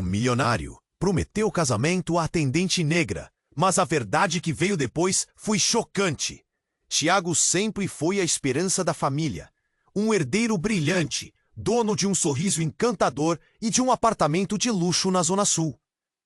milionário. Prometeu casamento à atendente negra, mas a verdade que veio depois foi chocante. Tiago sempre foi a esperança da família. Um herdeiro brilhante, dono de um sorriso encantador e de um apartamento de luxo na Zona Sul.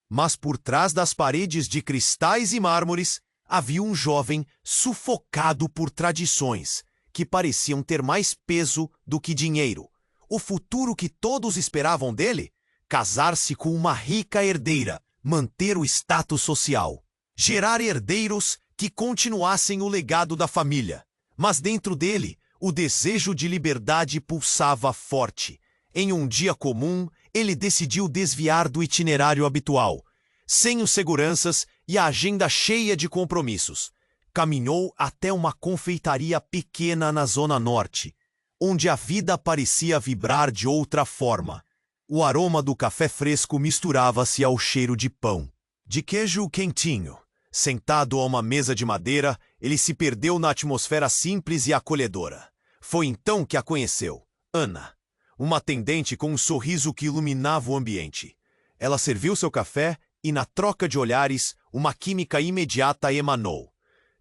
Mas por trás das paredes de cristais e mármores, havia um jovem sufocado por tradições que pareciam ter mais peso do que dinheiro. O futuro que todos esperavam dele? Casar-se com uma rica herdeira, manter o status social, gerar herdeiros que continuassem o legado da família. Mas dentro dele, o desejo de liberdade pulsava forte. Em um dia comum, ele decidiu desviar do itinerário habitual. Sem os seguranças e a agenda cheia de compromissos, caminhou até uma confeitaria pequena na Zona Norte, onde a vida parecia vibrar de outra forma. O aroma do café fresco misturava-se ao cheiro de pão, de queijo quentinho. Sentado a uma mesa de madeira, ele se perdeu na atmosfera simples e acolhedora. Foi então que a conheceu, Ana, uma atendente com um sorriso que iluminava o ambiente. Ela serviu seu café e, na troca de olhares, uma química imediata emanou.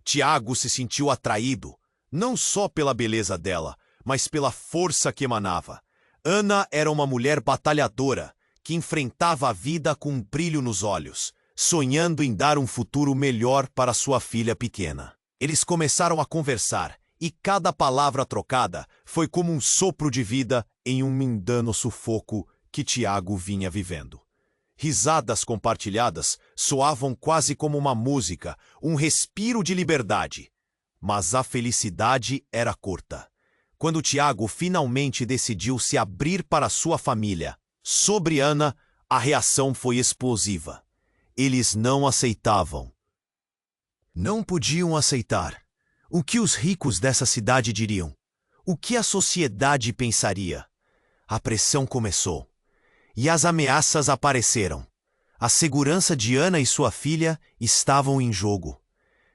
Tiago se sentiu atraído, não só pela beleza dela, mas pela força que emanava. Ana era uma mulher batalhadora, que enfrentava a vida com um brilho nos olhos, sonhando em dar um futuro melhor para sua filha pequena. Eles começaram a conversar, e cada palavra trocada foi como um sopro de vida em um mundano sufoco que Tiago vinha vivendo. Risadas compartilhadas soavam quase como uma música, um respiro de liberdade. Mas a felicidade era curta. Quando Tiago finalmente decidiu se abrir para sua família, sobre Ana, a reação foi explosiva. Eles não aceitavam. Não podiam aceitar. O que os ricos dessa cidade diriam? O que a sociedade pensaria? A pressão começou. E as ameaças apareceram. A segurança de Ana e sua filha estavam em jogo.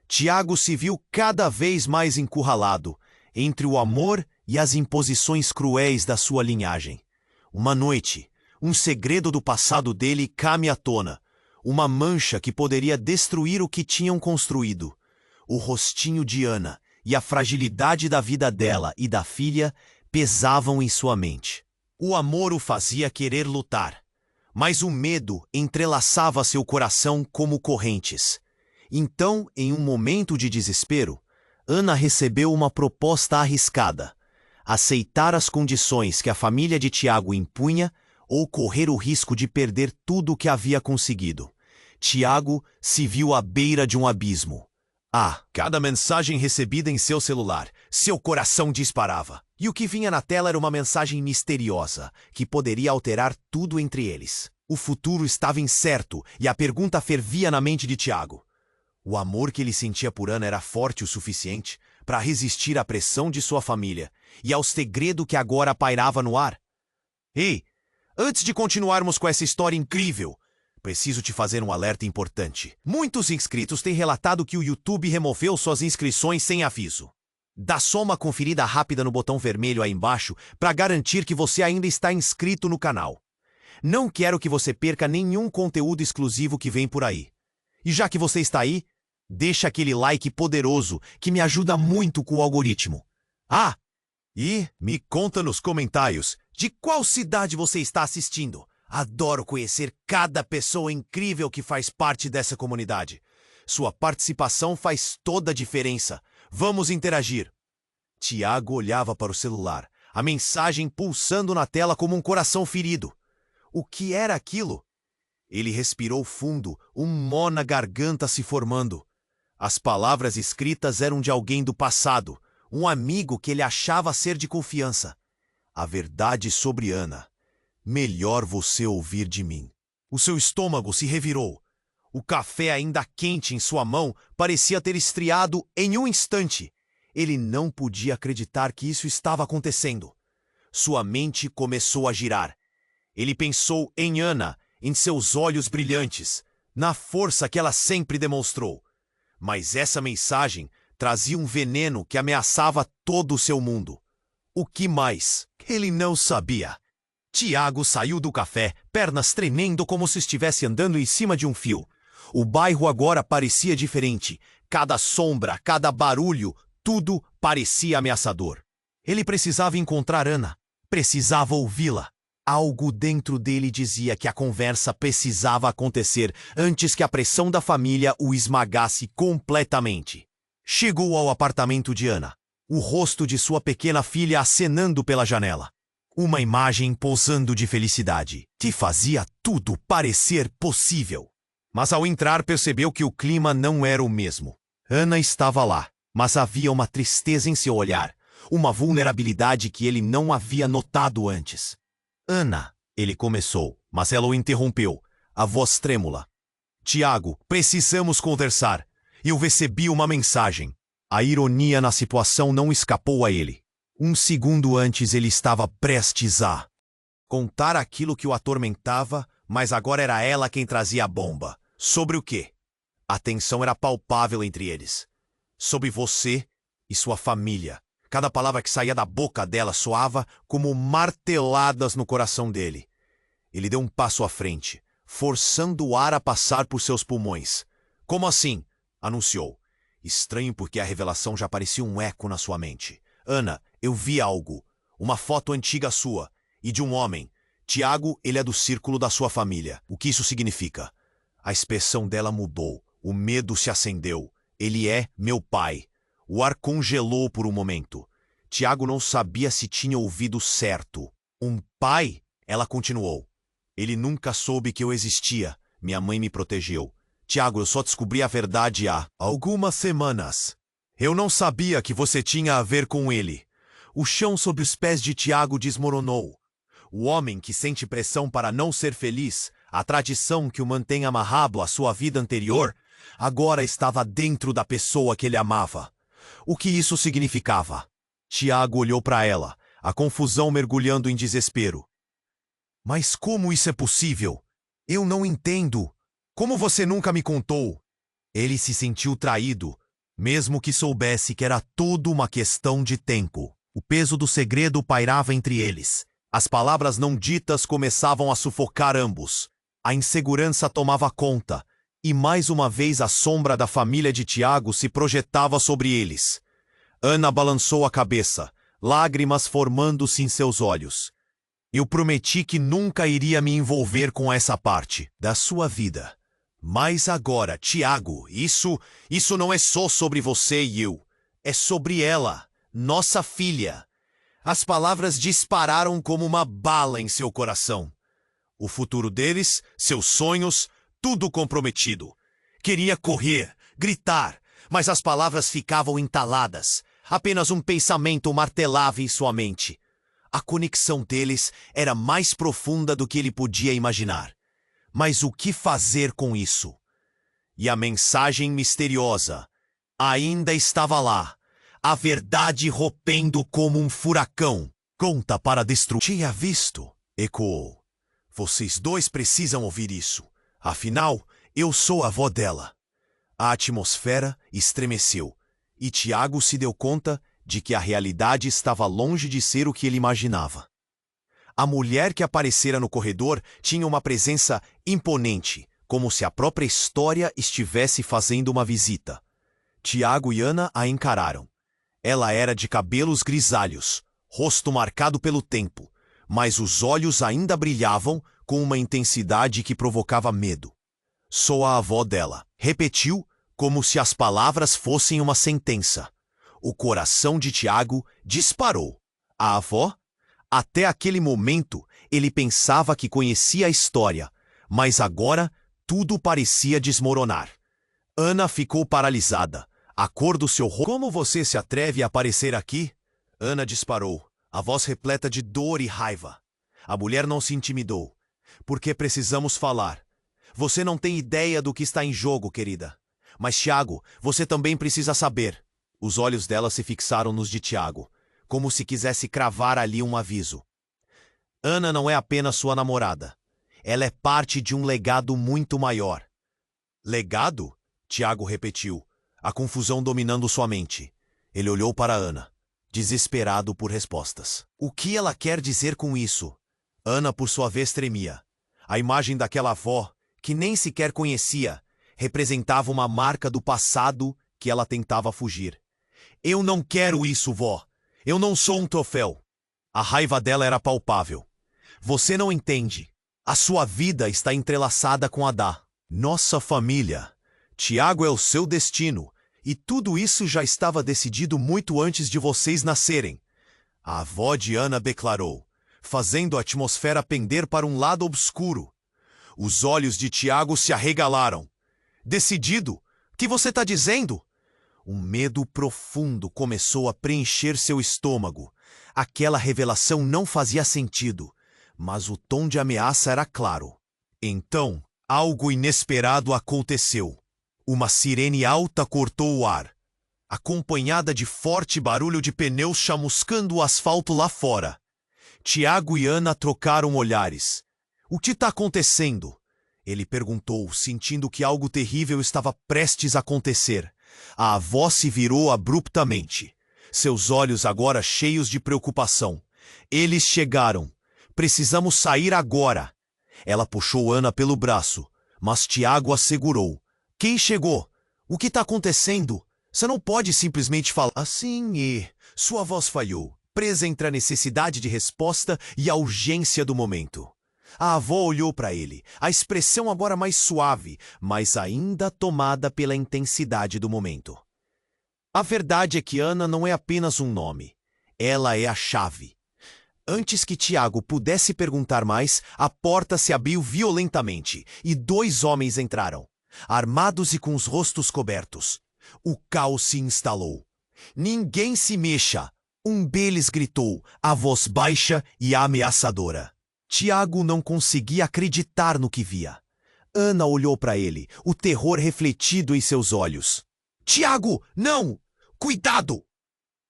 Tiago se viu cada vez mais encurralado entre o amor e as imposições cruéis da sua linhagem. Uma noite, um segredo do passado dele came à tona, uma mancha que poderia destruir o que tinham construído. O rostinho de Ana e a fragilidade da vida dela e da filha pesavam em sua mente. O amor o fazia querer lutar, mas o medo entrelaçava seu coração como correntes. Então, em um momento de desespero, Ana recebeu uma proposta arriscada: aceitar as condições que a família de Tiago impunha ou correr o risco de perder tudo o que havia conseguido. Tiago se viu à beira de um abismo. Cada mensagem recebida em seu celular, seu coração disparava. E o que vinha na tela era uma mensagem misteriosa, que poderia alterar tudo entre eles. O futuro estava incerto e a pergunta fervia na mente de Tiago. O amor que ele sentia por Ana era forte o suficiente para resistir à pressão de sua família e ao segredo que agora pairava no ar. Ei, antes de continuarmos com essa história incrível, preciso te fazer um alerta importante. Muitos inscritos têm relatado que o YouTube removeu suas inscrições sem aviso. Dá só uma conferida rápida no botão vermelho aí embaixo para garantir que você ainda está inscrito no canal. Não quero que você perca nenhum conteúdo exclusivo que vem por aí. E já que você está aí, deixa aquele like poderoso que me ajuda muito com o algoritmo. E me conta nos comentários de qual cidade você está assistindo. Adoro conhecer cada pessoa incrível que faz parte dessa comunidade. Sua participação faz toda a diferença. Vamos interagir. Tiago olhava para o celular, a mensagem pulsando na tela como um coração ferido. O que era aquilo? Ele respirou fundo, um nó na garganta se formando. As palavras escritas eram de alguém do passado, um amigo que ele achava ser de confiança. A verdade sobre Ana. Melhor você ouvir de mim. O seu estômago se revirou. O café ainda quente em sua mão parecia ter esfriado em um instante. Ele não podia acreditar que isso estava acontecendo. Sua mente começou a girar. Ele pensou em Ana, em seus olhos brilhantes, na força que ela sempre demonstrou. Mas essa mensagem trazia um veneno que ameaçava todo o seu mundo. O que mais? Ele não sabia. Tiago saiu do café, pernas tremendo como se estivesse andando em cima de um fio. O bairro agora parecia diferente. Cada sombra, cada barulho, tudo parecia ameaçador. Ele precisava encontrar Ana. Precisava ouvi-la. Algo dentro dele dizia que a conversa precisava acontecer antes que a pressão da família o esmagasse completamente. Chegou ao apartamento de Ana, o rosto de sua pequena filha acenando pela janela. Uma imagem posando de felicidade, que fazia tudo parecer possível. Mas ao entrar percebeu que o clima não era o mesmo. Ana estava lá, mas havia uma tristeza em seu olhar, uma vulnerabilidade que ele não havia notado antes. Ana, ele começou, mas ela o interrompeu, a voz trêmula. Tiago, precisamos conversar. Eu recebi uma mensagem. A ironia na situação não escapou a ele. Um segundo antes ele estava prestes a contar aquilo que o atormentava, mas agora era ela quem trazia a bomba. Sobre o quê? A tensão era palpável entre eles. Sobre você e sua família. Cada palavra que saía da boca dela soava como marteladas no coração dele. Ele deu um passo à frente, forçando o ar a passar por seus pulmões. Como assim? Anunciou. Estranho porque a revelação já parecia um eco na sua mente. Ana, eu vi algo. Uma foto antiga sua. E de um homem. Tiago, ele é do círculo da sua família. O que isso significa? A expressão dela mudou. O medo se acendeu. Ele é meu pai. O ar congelou por um momento. Tiago não sabia se tinha ouvido certo. Um pai? Ela continuou. Ele nunca soube que eu existia. Minha mãe me protegeu. Tiago, eu só descobri a verdade há algumas semanas. Eu não sabia que você tinha a ver com ele. O chão sob os pés de Tiago desmoronou. O homem que sente pressão para não ser feliz, a tradição que o mantém amarrado à sua vida anterior, agora estava dentro da pessoa que ele amava. O que isso significava? Tiago olhou para ela, a confusão mergulhando em desespero. Mas como isso é possível? Eu não entendo. Como você nunca me contou? Ele se sentiu traído, mesmo que soubesse que era tudo uma questão de tempo. O peso do segredo pairava entre eles. As palavras não ditas começavam a sufocar ambos. A insegurança tomava conta, e mais uma vez a sombra da família de Tiago se projetava sobre eles. Ana balançou a cabeça, lágrimas formando-se em seus olhos. Eu prometi que nunca iria me envolver com essa parte da sua vida. Mas agora, Tiago, isso não é só sobre você e eu. É sobre ela, nossa filha. As palavras dispararam como uma bala em seu coração. O futuro deles, seus sonhos, tudo comprometido. Queria correr, gritar, mas as palavras ficavam entaladas. Apenas um pensamento martelava em sua mente. A conexão deles era mais profunda do que ele podia imaginar. Mas o que fazer com isso? E a mensagem misteriosa ainda estava lá. A verdade rompendo como um furacão. Conta para destruir. Tinha visto? Ecoou. Vocês dois precisam ouvir isso. Afinal, eu sou a avó dela. A atmosfera estremeceu. E Tiago se deu conta de que a realidade estava longe de ser o que ele imaginava. A mulher que aparecera no corredor tinha uma presença imponente, como se a própria história estivesse fazendo uma visita. Tiago e Ana a encararam. Ela era de cabelos grisalhos, rosto marcado pelo tempo, mas os olhos ainda brilhavam com uma intensidade que provocava medo. Sou a avó dela, repetiu, como se as palavras fossem uma sentença. O coração de Tiago disparou. A avó? Até aquele momento, ele pensava que conhecia a história, mas agora tudo parecia desmoronar. Ana ficou paralisada. A cor do seu rosto... Como você se atreve a aparecer aqui? Ana disparou, a voz repleta de dor e raiva. A mulher não se intimidou. Porque precisamos falar. Você não tem ideia do que está em jogo, querida. Mas, Tiago, você também precisa saber. Os olhos dela se fixaram nos de Tiago, como se quisesse cravar ali um aviso. Ana não é apenas sua namorada. Ela é parte de um legado muito maior. Legado? Tiago repetiu, a confusão dominando sua mente. Ele olhou para Ana, desesperado por respostas. O que ela quer dizer com isso? Ana, por sua vez, tremia. A imagem daquela avó, que nem sequer conhecia, representava uma marca do passado que ela tentava fugir. Eu não quero isso, vó. Eu não sou um troféu. A raiva dela era palpável. Você não entende. A sua vida está entrelaçada com a da nossa família. Tiago é o seu destino, e tudo isso já estava decidido muito antes de vocês nascerem. A avó de Ana declarou, fazendo a atmosfera pender para um lado obscuro. Os olhos de Tiago se arregalaram. Decidido? O que você está dizendo? Um medo profundo começou a preencher seu estômago. Aquela revelação não fazia sentido, mas o tom de ameaça era claro. Então, algo inesperado aconteceu. Uma sirene alta cortou o ar, acompanhada de forte barulho de pneus chamuscando o asfalto lá fora. Tiago e Ana trocaram olhares. O que está acontecendo? Ele perguntou, sentindo que algo terrível estava prestes a acontecer. A avó se virou abruptamente, seus olhos agora cheios de preocupação. Eles chegaram. Precisamos sair agora. Ela puxou Ana pelo braço, mas Tiago a segurou. Quem chegou? O que está acontecendo? Você não pode simplesmente falar assim e... Sua voz falhou, presa entre a necessidade de resposta e a urgência do momento. A avó olhou para ele, a expressão agora mais suave, mas ainda tomada pela intensidade do momento. A verdade é que Ana não é apenas um nome. Ela é a chave. Antes que Tiago pudesse perguntar mais, a porta se abriu violentamente e 2 homens entraram, armados e com os rostos cobertos. O caos se instalou. Ninguém se mexa! Um deles gritou, a voz baixa e ameaçadora. Tiago não conseguia acreditar no que via. Ana olhou para ele, o terror refletido em seus olhos. Tiago, não! Cuidado!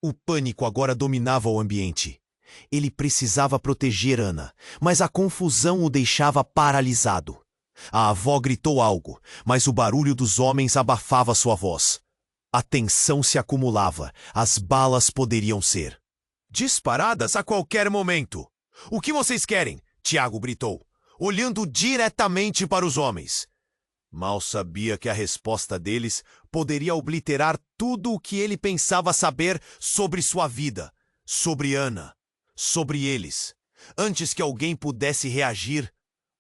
O pânico agora dominava o ambiente. Ele precisava proteger Ana, mas a confusão o deixava paralisado. A avó gritou algo, mas o barulho dos homens abafava sua voz. A tensão se acumulava, as balas poderiam ser disparadas a qualquer momento. O que vocês querem? Tiago gritou, olhando diretamente para os homens. Mal sabia que a resposta deles poderia obliterar tudo o que ele pensava saber sobre sua vida, sobre Ana, sobre eles. Antes que alguém pudesse reagir,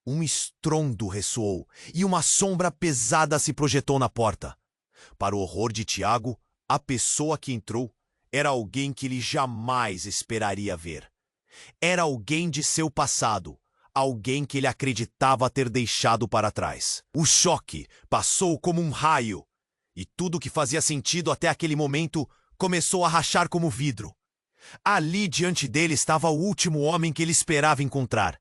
um estrondo ressoou e uma sombra pesada se projetou na porta. Para o horror de Tiago, a pessoa que entrou era alguém que ele jamais esperaria ver. Era alguém de seu passado, alguém que ele acreditava ter deixado para trás. O choque passou como um raio, e tudo que fazia sentido até aquele momento começou a rachar como vidro. Ali diante dele estava o último homem que ele esperava encontrar.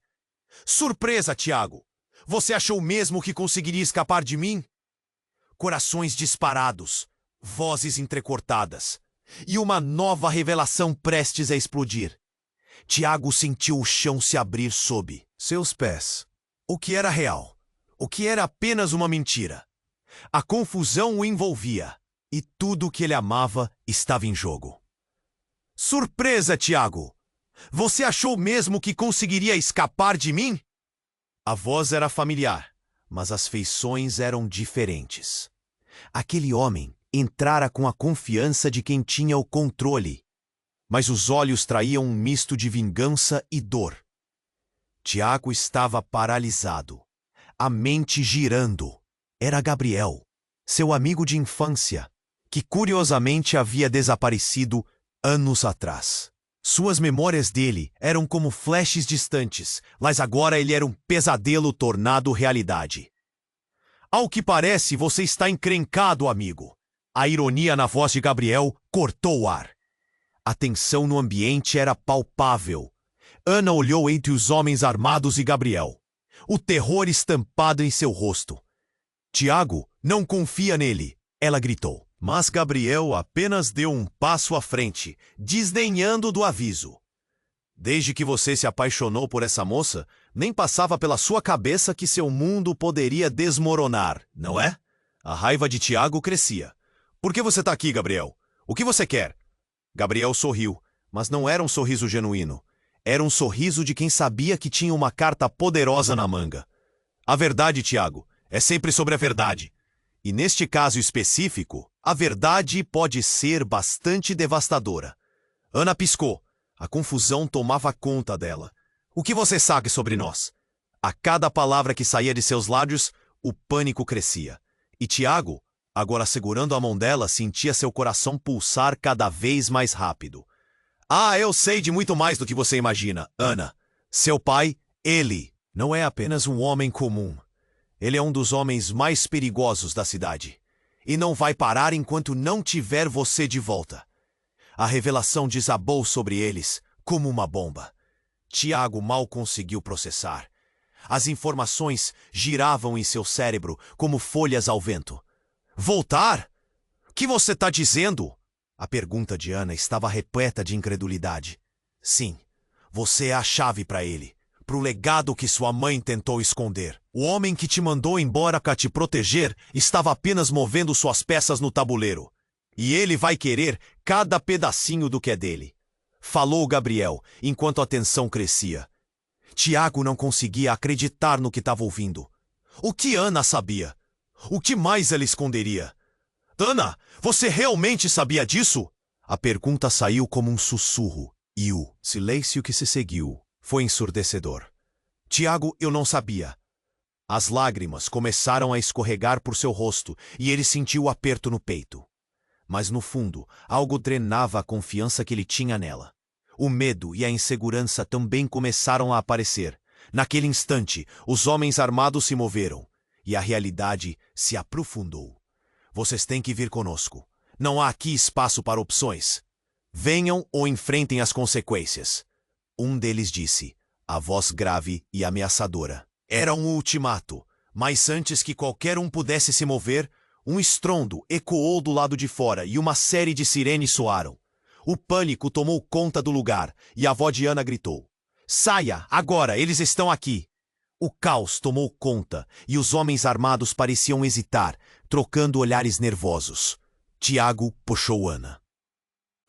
Surpresa, Tiago! Você achou mesmo que conseguiria escapar de mim? Corações disparados, vozes entrecortadas, e uma nova revelação prestes a explodir. Tiago sentiu o chão se abrir sob seus pés. O que era real? O que era apenas uma mentira? A confusão o envolvia, e tudo o que ele amava estava em jogo. Surpresa, Tiago! Você achou mesmo que conseguiria escapar de mim? A voz era familiar, mas as feições eram diferentes. Aquele homem entrara com a confiança de quem tinha o controle, mas os olhos traíam um misto de vingança e dor. Tiago estava paralisado, a mente girando. Era Gabriel, seu amigo de infância, que curiosamente havia desaparecido anos atrás. Suas memórias dele eram como flashes distantes, mas agora ele era um pesadelo tornado realidade. Ao que parece, você está encrencado, amigo. A ironia na voz de Gabriel cortou o ar. A tensão no ambiente era palpável. Ana olhou entre os homens armados e Gabriel, o terror estampado em seu rosto. Tiago, não confia nele, ela gritou. Mas Gabriel apenas deu um passo à frente, desdenhando do aviso. Desde que você se apaixonou por essa moça, nem passava pela sua cabeça que seu mundo poderia desmoronar, não é? A raiva de Tiago crescia. Por que você está aqui, Gabriel? O que você quer? Gabriel sorriu, mas não era um sorriso genuíno. Era um sorriso de quem sabia que tinha uma carta poderosa na manga. A verdade, Tiago, é sempre sobre a verdade. E neste caso específico, a verdade pode ser bastante devastadora. Ana piscou. A confusão tomava conta dela. O que você sabe sobre nós? A cada palavra que saía de seus lábios, o pânico crescia. E Tiago, agora segurando a mão dela, sentia seu coração pulsar cada vez mais rápido. Ah, eu sei de muito mais do que você imagina, Ana. Seu pai, ele, não é apenas um homem comum. Ele é um dos homens mais perigosos da cidade. E não vai parar enquanto não tiver você de volta. A revelação desabou sobre eles como uma bomba. Tiago mal conseguiu processar. As informações giravam em seu cérebro como folhas ao vento. Voltar? O que você está dizendo? A pergunta de Ana estava repleta de incredulidade. Sim, você é a chave para ele, para o legado que sua mãe tentou esconder. O homem que te mandou embora para te proteger estava apenas movendo suas peças no tabuleiro. E ele vai querer cada pedacinho do que é dele. Falou Gabriel, enquanto a tensão crescia. Tiago não conseguia acreditar no que estava ouvindo. O que Ana sabia? O que mais ela esconderia? Ana, você realmente sabia disso? A pergunta saiu como um sussurro, e o silêncio que se seguiu foi ensurdecedor. Tiago, eu não sabia. As lágrimas começaram a escorregar por seu rosto e ele sentiu o aperto no peito. Mas no fundo, algo drenava a confiança que ele tinha nela. O medo e a insegurança também começaram a aparecer. Naquele instante, os homens armados se moveram e a realidade se aprofundou. Vocês têm que vir conosco. Não há aqui espaço para opções. Venham ou enfrentem as consequências. Um deles disse, a voz grave e ameaçadora. Era um ultimato, mas antes que qualquer um pudesse se mover, um estrondo ecoou do lado de fora e uma série de sirenes soaram. O pânico tomou conta do lugar e a avó de Ana gritou. Saia, agora, eles estão aqui. O caos tomou conta e os homens armados pareciam hesitar, trocando olhares nervosos. Tiago puxou Ana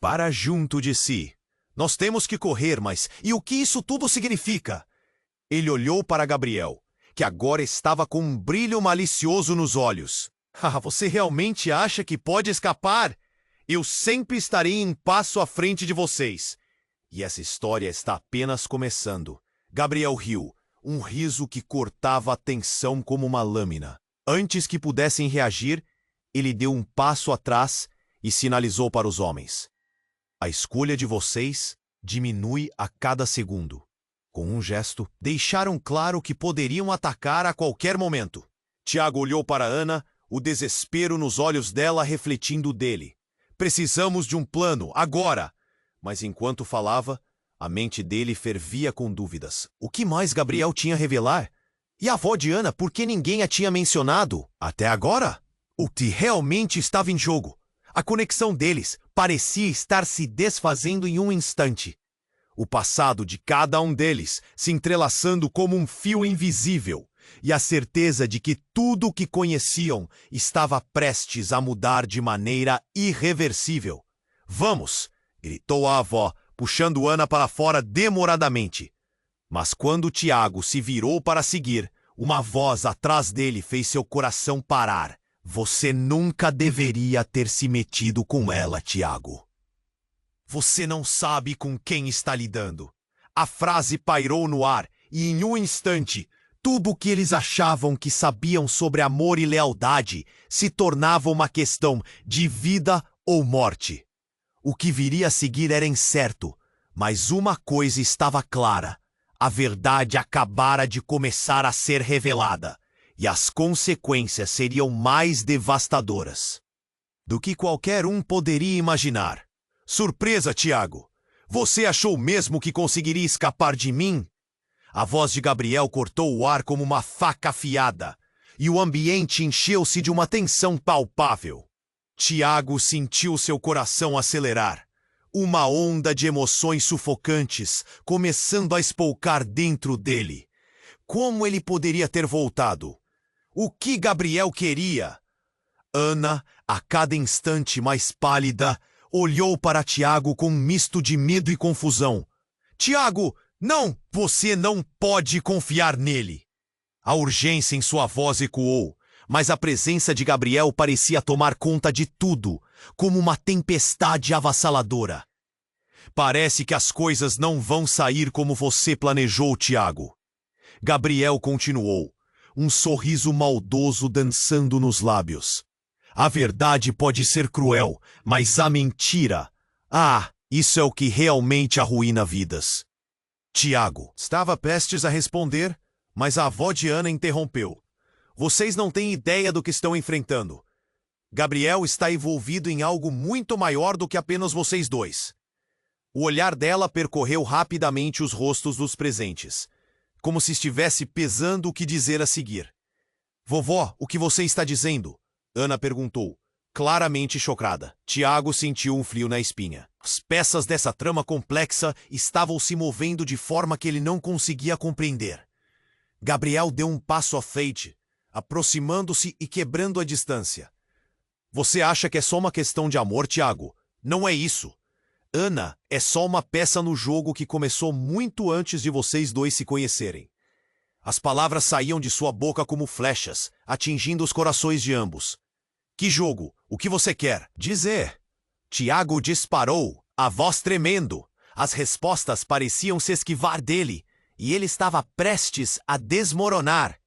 para junto de si. Nós temos que correr, mas e o que isso tudo significa? Ele olhou para Gabriel, que agora estava com um brilho malicioso nos olhos. Ah, você realmente acha que pode escapar? Eu sempre estarei um passo à frente de vocês. E essa história está apenas começando. Gabriel riu, um riso que cortava a tensão como uma lâmina. Antes que pudessem reagir, ele deu um passo atrás e sinalizou para os homens. A escolha de vocês diminui a cada segundo. Com um gesto, deixaram claro que poderiam atacar a qualquer momento. Tiago olhou para Ana, o desespero nos olhos dela refletindo dele. Precisamos de um plano, agora! Mas enquanto falava, a mente dele fervia com dúvidas. O que mais Gabriel tinha a revelar? E a avó de Ana, por que ninguém a tinha mencionado? Até agora? O que realmente estava em jogo? A conexão deles parecia estar se desfazendo em um instante. O passado de cada um deles se entrelaçando como um fio invisível, e a certeza de que tudo o que conheciam estava prestes a mudar de maneira irreversível. Vamos! Gritou a avó, puxando Ana para fora demoradamente. Mas quando Tiago se virou para seguir, uma voz atrás dele fez seu coração parar. Você nunca deveria ter se metido com ela, Tiago. Você não sabe com quem está lidando. A frase pairou no ar e, em um instante, tudo o que eles achavam que sabiam sobre amor e lealdade se tornava uma questão de vida ou morte. O que viria a seguir era incerto, mas uma coisa estava clara. A verdade acabara de começar a ser revelada, e as consequências seriam mais devastadoras do que qualquer um poderia imaginar. Surpresa, Tiago! Você achou mesmo que conseguiria escapar de mim? A voz de Gabriel cortou o ar como uma faca afiada, e o ambiente encheu-se de uma tensão palpável. Tiago sentiu seu coração acelerar. Uma onda de emoções sufocantes começando a espolcar dentro dele. Como ele poderia ter voltado? O que Gabriel queria? Ana, a cada instante mais pálida, olhou para Tiago com um misto de medo e confusão. Tiago, Não, você não pode confiar nele. A urgência em sua voz ecoou, mas a presença de Gabriel parecia tomar conta de tudo, como uma tempestade avassaladora. Parece que as coisas não vão sair como você planejou, Tiago. Gabriel continuou, um sorriso maldoso dançando nos lábios. A verdade pode ser cruel, mas a mentira... isso é o que realmente arruína vidas. Tiago estava prestes a responder, mas a avó de Ana interrompeu. Vocês não têm ideia do que estão enfrentando. Gabriel está envolvido em algo muito maior do que apenas vocês dois. O olhar dela percorreu rapidamente os rostos dos presentes, como se estivesse pesando o que dizer a seguir. Vovó, o que você está dizendo? Ana perguntou, claramente chocada. Tiago sentiu um frio na espinha. As peças dessa trama complexa estavam se movendo de forma que ele não conseguia compreender. Gabriel deu um passo à frente, aproximando-se e quebrando a distância. Você acha que é só uma questão de amor, Tiago? Não é isso. Ana é só uma peça no jogo que começou muito antes de vocês dois se conhecerem. As palavras saíam de sua boca como flechas, atingindo os corações de ambos. Que jogo? O que você quer dizer? Tiago disparou, a voz tremendo. As respostas pareciam se esquivar dele, e ele estava prestes a desmoronar.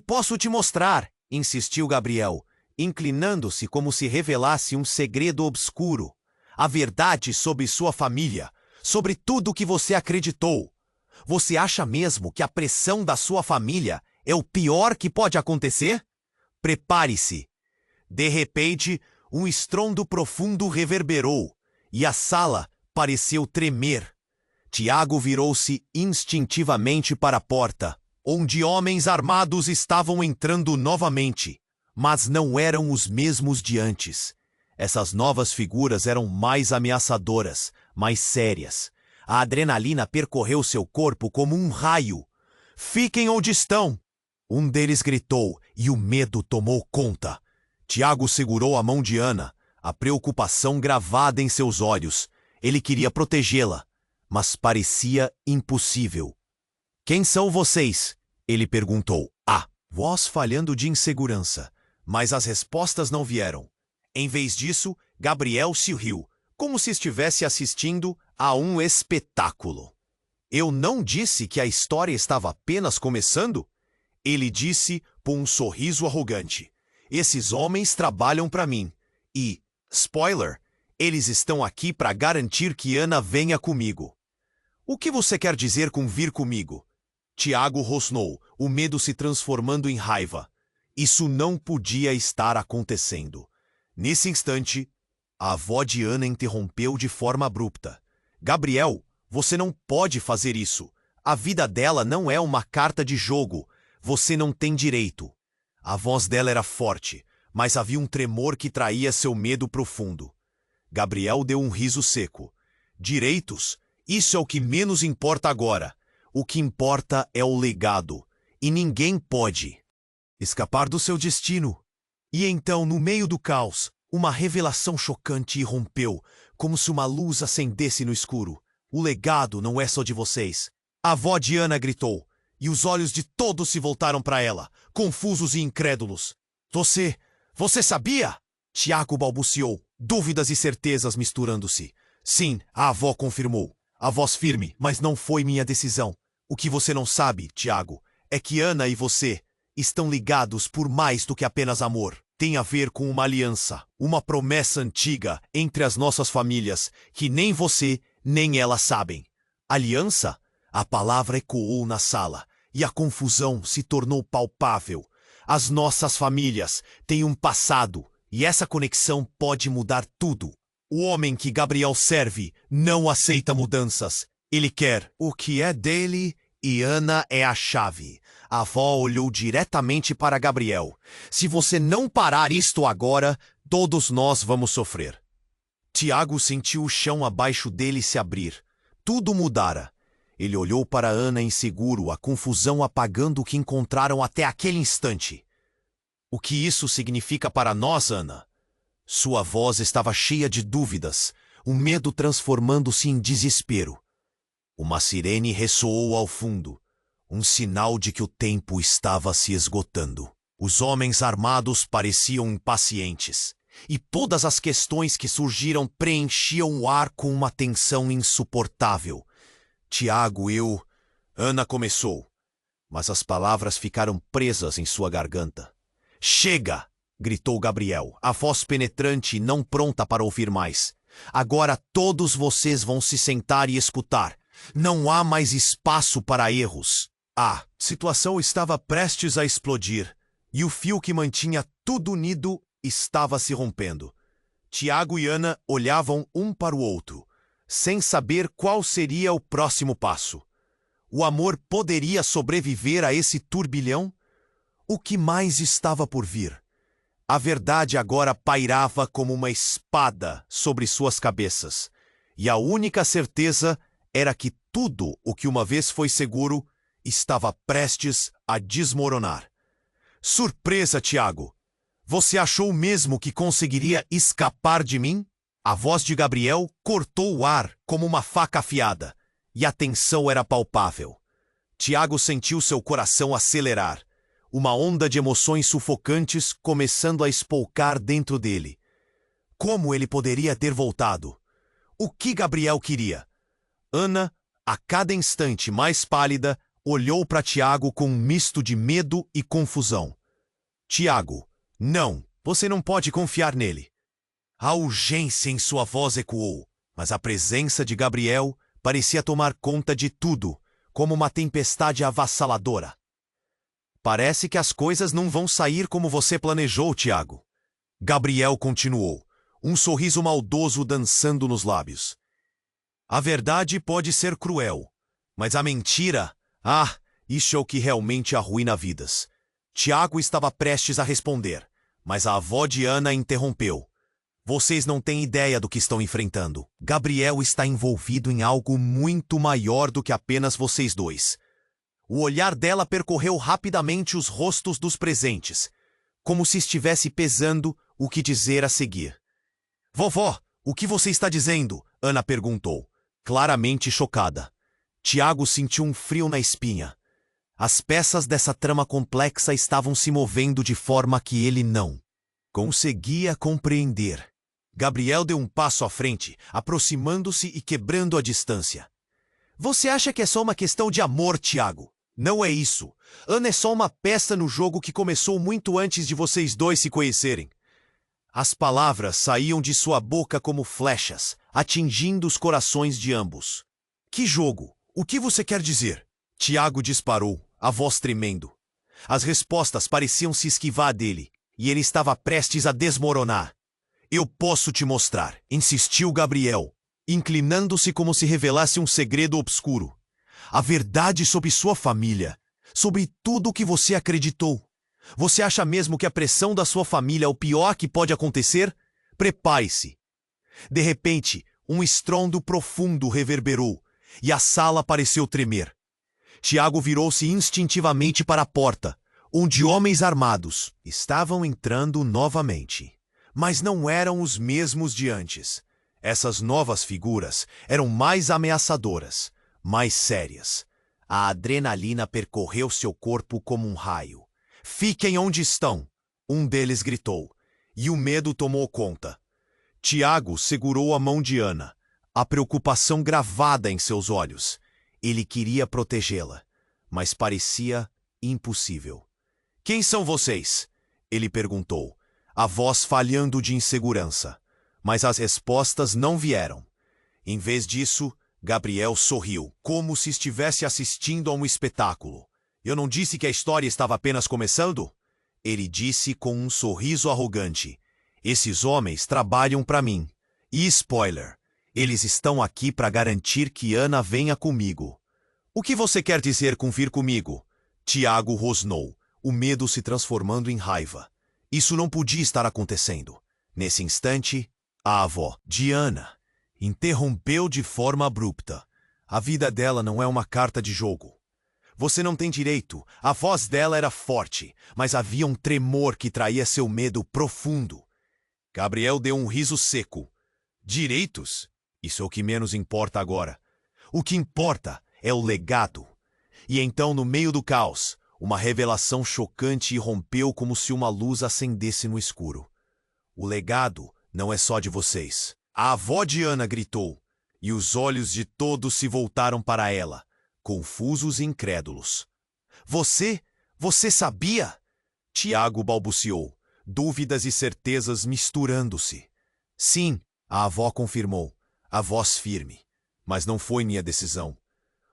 Posso te mostrar, insistiu Gabriel, inclinando-se como se revelasse um segredo obscuro. A verdade sobre sua família, sobre tudo o que você acreditou. Você acha mesmo que a pressão da sua família é o pior que pode acontecer? Prepare-se. De repente, um estrondo profundo reverberou, e a sala pareceu tremer. Tiago virou-se instintivamente para a porta, onde homens armados estavam entrando novamente, mas não eram os mesmos de antes. Essas novas figuras eram mais ameaçadoras, mais sérias. A adrenalina percorreu seu corpo como um raio. Fiquem onde estão! Um deles gritou, e o medo tomou conta. Tiago segurou a mão de Ana, a preocupação gravada em seus olhos. Ele queria protegê-la, mas parecia impossível. Quem são vocês? Ele perguntou. Voz falhando de insegurança, mas as respostas não vieram. Em vez disso, Gabriel se riu, como se estivesse assistindo a um espetáculo. Eu não disse que a história estava apenas começando? Ele disse com um sorriso arrogante. Esses homens trabalham para mim. E, spoiler, eles estão aqui para garantir que Ana venha comigo. O que você quer dizer com vir comigo? Tiago rosnou, o medo se transformando em raiva. Isso não podia estar acontecendo. Nesse instante, a avó de Ana interrompeu de forma abrupta. Gabriel, você não pode fazer isso. A vida dela não é uma carta de jogo. Você não tem direito. A voz dela era forte, mas havia um tremor que traía seu medo profundo. Gabriel deu um riso seco. Direitos? Isso é o que menos importa agora. O que importa é o legado. E ninguém pode escapar do seu destino. E então, no meio do caos, uma revelação chocante irrompeu, como se uma luz acendesse no escuro. O legado não é só de vocês. A avó de Ana gritou, e os olhos de todos se voltaram para ela, confusos e incrédulos. Você sabia? Tiago balbuciou, dúvidas e certezas misturando-se. Sim, a avó confirmou. A voz firme, mas não foi minha decisão. O que você não sabe, Tiago, é que Ana e você estão ligados por mais do que apenas amor. Tem a ver com uma aliança, uma promessa antiga entre as nossas famílias, que nem você nem ela sabem. Aliança? A palavra ecoou na sala, e a confusão se tornou palpável. As nossas famílias têm um passado, e essa conexão pode mudar tudo. O homem que Gabriel serve não aceita mudanças. Ele quer o que é dele e Ana é a chave. A avó olhou diretamente para Gabriel. Se você não parar isto agora, todos nós vamos sofrer. Tiago sentiu o chão abaixo dele se abrir. Tudo mudara. Ele olhou para Ana inseguro, a confusão apagando o que encontraram até aquele instante. O que isso significa para nós, Ana? Sua voz estava cheia de dúvidas, o medo transformando-se em desespero. Uma sirene ressoou ao fundo, um sinal de que o tempo estava se esgotando. Os homens armados pareciam impacientes, e todas as questões que surgiram preenchiam o ar com uma tensão insuportável. Tiago, Ana começou, mas as palavras ficaram presas em sua garganta. Chega! Gritou Gabriel, a voz penetrante e não pronta para ouvir mais. Agora todos vocês vão se sentar e escutar. Não há mais espaço para erros. A situação estava prestes a explodir, e o fio que mantinha tudo unido estava se rompendo. Tiago e Ana olhavam um para o outro, sem saber qual seria o próximo passo. O amor poderia sobreviver a esse turbilhão? O que mais estava por vir? A verdade agora pairava como uma espada sobre suas cabeças, e a única certeza era que tudo o que uma vez foi seguro estava prestes a desmoronar. Surpresa, Tiago! Você achou mesmo que conseguiria escapar de mim? A voz de Gabriel cortou o ar como uma faca afiada, e a tensão era palpável. Tiago sentiu seu coração acelerar, uma onda de emoções sufocantes começando a espolcar dentro dele. Como ele poderia ter voltado? O que Gabriel queria? Ana, a cada instante mais pálida, olhou para Tiago com um misto de medo e confusão. Tiago, não, você não pode confiar nele. A urgência em sua voz ecoou, mas a presença de Gabriel parecia tomar conta de tudo, como uma tempestade avassaladora. Parece que as coisas não vão sair como você planejou, Tiago. Gabriel continuou, um sorriso maldoso dançando nos lábios. A verdade pode ser cruel, mas a mentira, isso é o que realmente arruína vidas. Tiago estava prestes a responder, mas a avó de Ana interrompeu. Vocês não têm ideia do que estão enfrentando. Gabriel está envolvido em algo muito maior do que apenas vocês dois. O olhar dela percorreu rapidamente os rostos dos presentes, como se estivesse pesando o que dizer a seguir. Vovó, o que você está dizendo? Ana perguntou, claramente chocada. Tiago sentiu um frio na espinha. As peças dessa trama complexa estavam se movendo de forma que ele não conseguia compreender. Gabriel deu um passo à frente, aproximando-se e quebrando a distância. Você acha que é só uma questão de amor, Tiago? Não é isso. Ana é só uma peça no jogo que começou muito antes de vocês dois se conhecerem. As palavras saíam de sua boca como flechas, atingindo os corações de ambos. Que jogo? O que você quer dizer? Tiago disparou, a voz tremendo. As respostas pareciam se esquivar dele, e ele estava prestes a desmoronar. Eu posso te mostrar, insistiu Gabriel, inclinando-se como se revelasse um segredo obscuro. A verdade sobre sua família, sobre tudo o que você acreditou. Você acha mesmo que a pressão da sua família é o pior que pode acontecer? Prepare-se. De repente, um estrondo profundo reverberou, e a sala pareceu tremer. Tiago virou-se instintivamente para a porta, onde homens armados estavam entrando novamente. Mas não eram os mesmos de antes. Essas novas figuras eram mais ameaçadoras, mais sérias. A adrenalina percorreu seu corpo como um raio. Fiquem onde estão, um deles gritou, e o medo tomou conta. Tiago segurou a mão de Ana, a preocupação gravada em seus olhos. Ele queria protegê-la, mas parecia impossível. Quem são vocês? Ele perguntou, a voz falhando de insegurança. Mas as respostas não vieram. Em vez disso, Gabriel sorriu, como se estivesse assistindo a um espetáculo. Eu não disse que a história estava apenas começando? Ele disse com um sorriso arrogante. Esses homens trabalham para mim. E spoiler, eles estão aqui para garantir que Ana venha comigo. O que você quer dizer com vir comigo? Tiago rosnou, o medo se transformando em raiva. Isso não podia estar acontecendo. Nesse instante, a avó de Ana interrompeu de forma abrupta. A vida dela não é uma carta de jogo. Você não tem direito. A voz dela era forte, mas havia um tremor que traía seu medo profundo. Gabriel deu um riso seco. Direitos? Isso é o que menos importa agora. O que importa é o legado. E então, no meio do caos, uma revelação chocante irrompeu como se uma luz acendesse no escuro. O legado não é só de vocês. A avó de Ana gritou, e os olhos de todos se voltaram para ela, confusos e incrédulos. Você sabia? Tiago balbuciou, dúvidas e certezas misturando-se. Sim, a avó confirmou, a voz firme. Mas não foi minha decisão.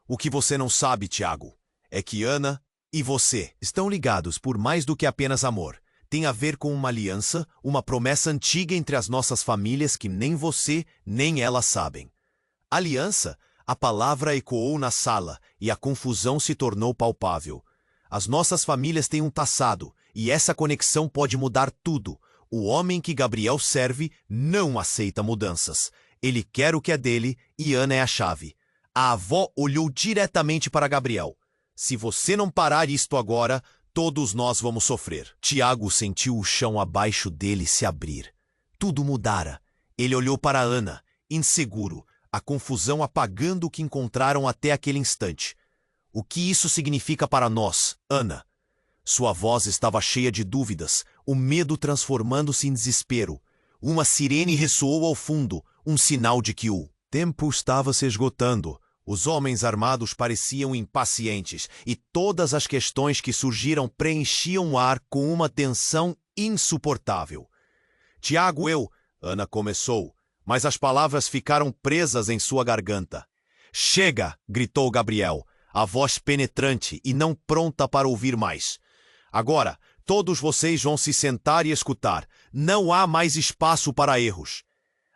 O que você não sabe, Tiago, é que Ana e você estão ligados por mais do que apenas amor. Tem a ver com uma aliança, uma promessa antiga entre as nossas famílias que nem você nem ela sabem. Aliança? A palavra ecoou na sala e a confusão se tornou palpável. As nossas famílias têm um passado e essa conexão pode mudar tudo. O homem que Gabriel serve não aceita mudanças. Ele quer o que é dele e Ana é a chave. A avó olhou diretamente para Gabriel. Se você não parar isto agora, todos nós vamos sofrer. Tiago sentiu o chão abaixo dele se abrir. Tudo mudara. Ele olhou para Ana, inseguro, a confusão apagando o que encontraram até aquele instante. O que isso significa para nós, Ana? Sua voz estava cheia de dúvidas, o medo transformando-se em desespero. Uma sirene ressoou ao fundo, um sinal de que o tempo estava se esgotando. Os homens armados pareciam impacientes e todas as questões que surgiram preenchiam o ar com uma tensão insuportável. Tiago, Ana começou, mas as palavras ficaram presas em sua garganta. Chega! Gritou Gabriel, a voz penetrante e não pronta para ouvir mais. Agora, todos vocês vão se sentar e escutar. Não há mais espaço para erros.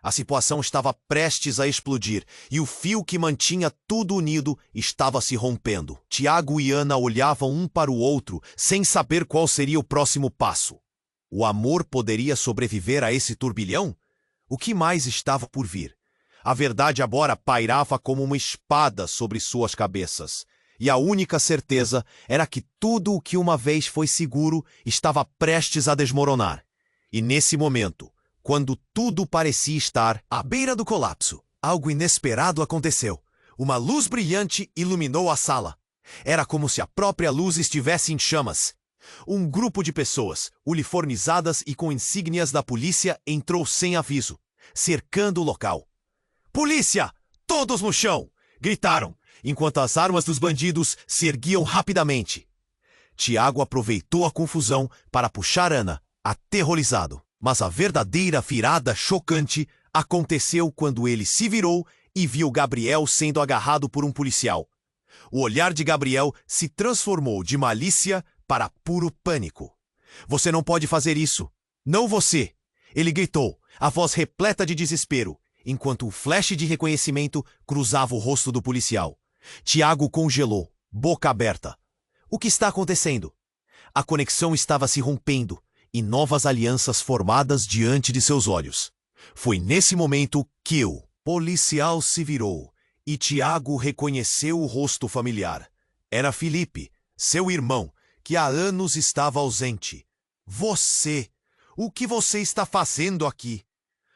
A situação estava prestes a explodir e o fio que mantinha tudo unido estava se rompendo. Tiago e Ana olhavam um para o outro sem saber qual seria o próximo passo. O amor poderia sobreviver a esse turbilhão? O que mais estava por vir? A verdade agora pairava como uma espada sobre suas cabeças. E a única certeza era que tudo o que uma vez foi seguro estava prestes a desmoronar. E nesse momento, quando tudo parecia estar à beira do colapso, algo inesperado aconteceu. Uma luz brilhante iluminou a sala. Era como se a própria luz estivesse em chamas. Um grupo de pessoas, uniformizadas e com insígnias da polícia, entrou sem aviso, cercando o local. Polícia! Todos no chão! Gritaram, enquanto as armas dos bandidos se erguiam rapidamente. Tiago aproveitou a confusão para puxar Ana, aterrorizado. Mas a verdadeira virada chocante aconteceu quando ele se virou e viu Gabriel sendo agarrado por um policial. O olhar de Gabriel se transformou de malícia para puro pânico. Você não pode fazer isso. Não você! Ele gritou, a voz repleta de desespero, enquanto o flash de reconhecimento cruzava o rosto do policial. Tiago congelou, boca aberta. O que está acontecendo? A conexão estava se rompendo e novas alianças formadas diante de seus olhos. Foi nesse momento que o policial se virou e Tiago reconheceu o rosto familiar. Era Felipe, seu irmão, que há anos estava ausente. Você! O que você está fazendo aqui?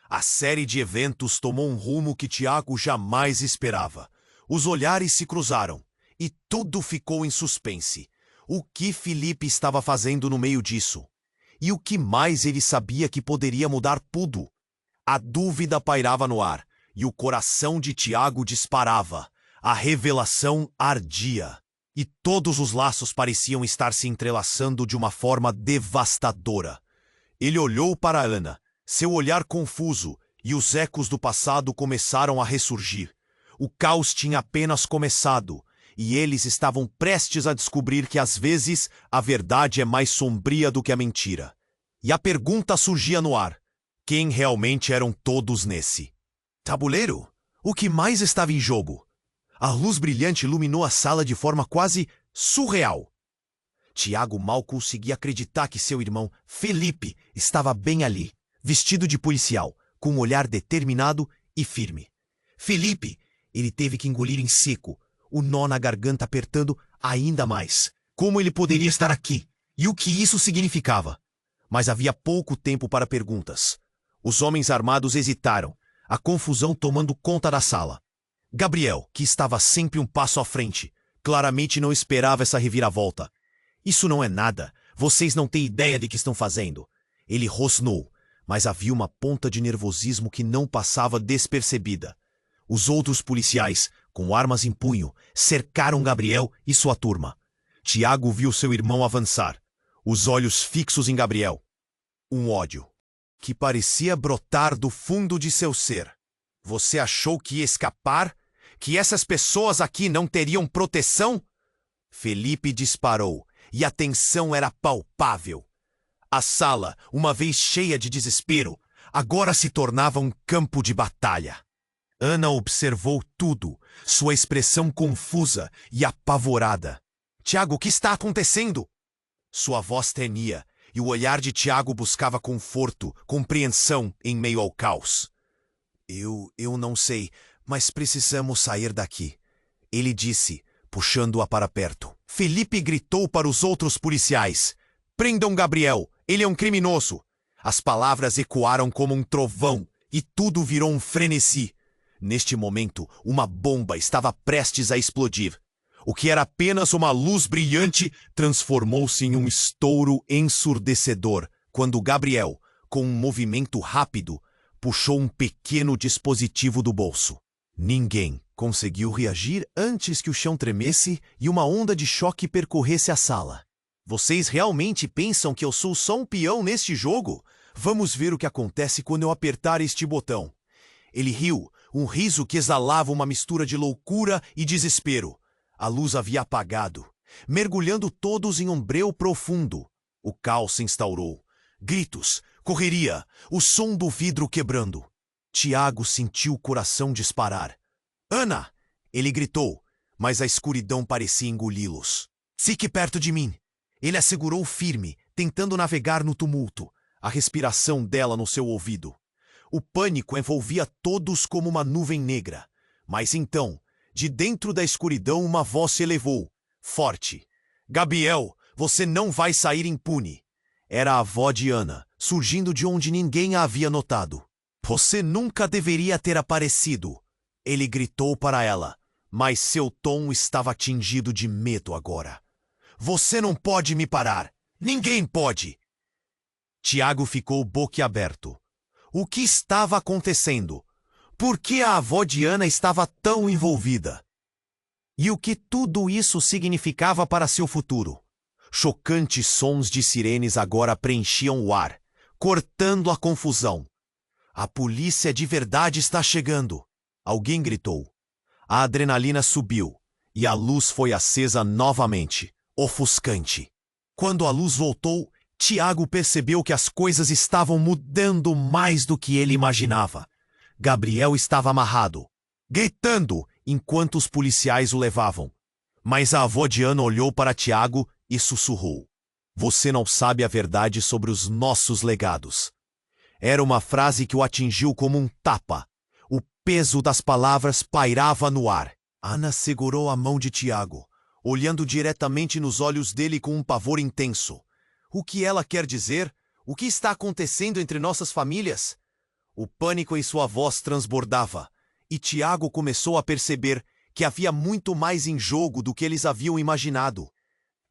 A série de eventos tomou um rumo que Tiago jamais esperava. Os olhares se cruzaram e tudo ficou em suspense. O que Felipe estava fazendo no meio disso? E o que mais ele sabia que poderia mudar tudo? A dúvida pairava no ar e o coração de Tiago disparava. A revelação ardia. E todos os laços pareciam estar se entrelaçando de uma forma devastadora. Ele olhou para Ana, seu olhar confuso, e os ecos do passado começaram a ressurgir. O caos tinha apenas começado, e eles estavam prestes a descobrir que às vezes a verdade é mais sombria do que a mentira. E a pergunta surgia no ar: quem realmente eram todos nesse tabuleiro? O que mais estava em jogo? A luz brilhante iluminou a sala de forma quase surreal. Tiago mal conseguia acreditar que seu irmão, Felipe, estava bem ali, vestido de policial, com um olhar determinado e firme. Felipe! Ele teve que engolir em seco, o nó na garganta apertando ainda mais. Como ele poderia estar aqui? E o que isso significava? Mas havia pouco tempo para perguntas. Os homens armados hesitaram, a confusão tomando conta da sala. Gabriel, que estava sempre um passo à frente, claramente não esperava essa reviravolta. Isso não é nada. Vocês não têm ideia de que estão fazendo. Ele rosnou, mas havia uma ponta de nervosismo que não passava despercebida. Os outros policiais, com armas em punho, cercaram Gabriel e sua turma. Tiago viu seu irmão avançar, os olhos fixos em Gabriel. Um ódio que parecia brotar do fundo de seu ser. Você achou que ia escapar? Que essas pessoas aqui não teriam proteção? Felipe disparou, e a tensão era palpável. A sala, uma vez cheia de desespero, agora se tornava um campo de batalha. Ana observou tudo, sua expressão confusa e apavorada. Tiago, o que está acontecendo? Sua voz tremia, e o olhar de Tiago buscava conforto, compreensão em meio ao caos. Eu não sei, mas precisamos sair daqui, ele disse, puxando-a para perto. Felipe gritou para os outros policiais. Prendam Gabriel, ele é um criminoso. As palavras ecoaram como um trovão, e tudo virou um frenesi. Neste momento, uma bomba estava prestes a explodir. O que era apenas uma luz brilhante transformou-se em um estouro ensurdecedor, quando Gabriel, com um movimento rápido, puxou um pequeno dispositivo do bolso. Ninguém conseguiu reagir antes que o chão tremesse e uma onda de choque percorresse a sala. Vocês realmente pensam que eu sou só um peão neste jogo? Vamos ver o que acontece quando eu apertar este botão. Ele riu, um riso que exalava uma mistura de loucura e desespero. A luz havia apagado, mergulhando todos em um breu profundo. O caos se instaurou. Gritos, correria, o som do vidro quebrando. Tiago sentiu o coração disparar. Ana! Ele gritou, mas a escuridão parecia engoli-los. Fique perto de mim. Ele a segurou firme, tentando navegar no tumulto, a respiração dela no seu ouvido. O pânico envolvia todos como uma nuvem negra. Mas então, de dentro da escuridão, uma voz se elevou, forte. Gabriel, você não vai sair impune. Era a avó de Ana, surgindo de onde ninguém a havia notado. Você nunca deveria ter aparecido. Ele gritou para ela, mas seu tom estava tingido de medo agora. Você não pode me parar. Ninguém pode. Tiago ficou boquiaberto. O que estava acontecendo? Por que a avó de Ana estava tão envolvida? E o que tudo isso significava para seu futuro? Chocantes sons de sirenes agora preenchiam o ar, cortando a confusão. A polícia de verdade está chegando. Alguém gritou. A adrenalina subiu, e a luz foi acesa novamente, ofuscante. Quando a luz voltou, Tiago percebeu que as coisas estavam mudando mais do que ele imaginava. Gabriel estava amarrado, gritando enquanto os policiais o levavam. Mas a avó de Ana olhou para Tiago e sussurrou. Você não sabe a verdade sobre os nossos legados. Era uma frase que o atingiu como um tapa. O peso das palavras pairava no ar. Ana segurou a mão de Tiago, olhando diretamente nos olhos dele com um pavor intenso. O que ela quer dizer? O que está acontecendo entre nossas famílias? O pânico em sua voz transbordava, e Tiago começou a perceber que havia muito mais em jogo do que eles haviam imaginado.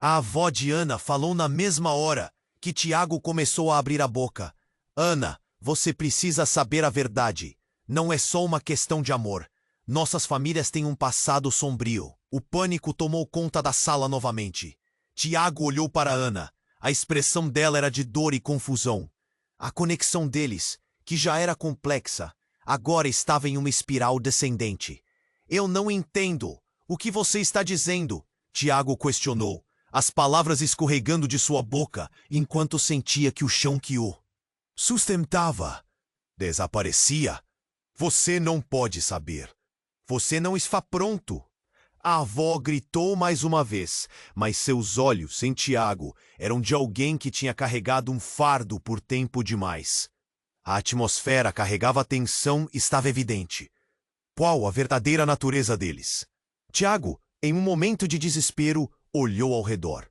A avó de Ana falou na mesma hora que Tiago começou a abrir a boca. Ana, você precisa saber a verdade. Não é só uma questão de amor. Nossas famílias têm um passado sombrio. O pânico tomou conta da sala novamente. Tiago olhou para Ana. A expressão dela era de dor e confusão. A conexão deles, que já era complexa, agora estava em uma espiral descendente. Eu não entendo. O que você está dizendo? Tiago questionou, as palavras escorregando de sua boca, enquanto sentia que o chão quiou. Sustentava. Desaparecia. Você não pode saber. Você não está pronto. A avó gritou mais uma vez, mas seus olhos, em Tiago, eram de alguém que tinha carregado um fardo por tempo demais. A atmosfera carregava tensão e estava evidente. Qual a verdadeira natureza deles? Tiago, em um momento de desespero, olhou ao redor.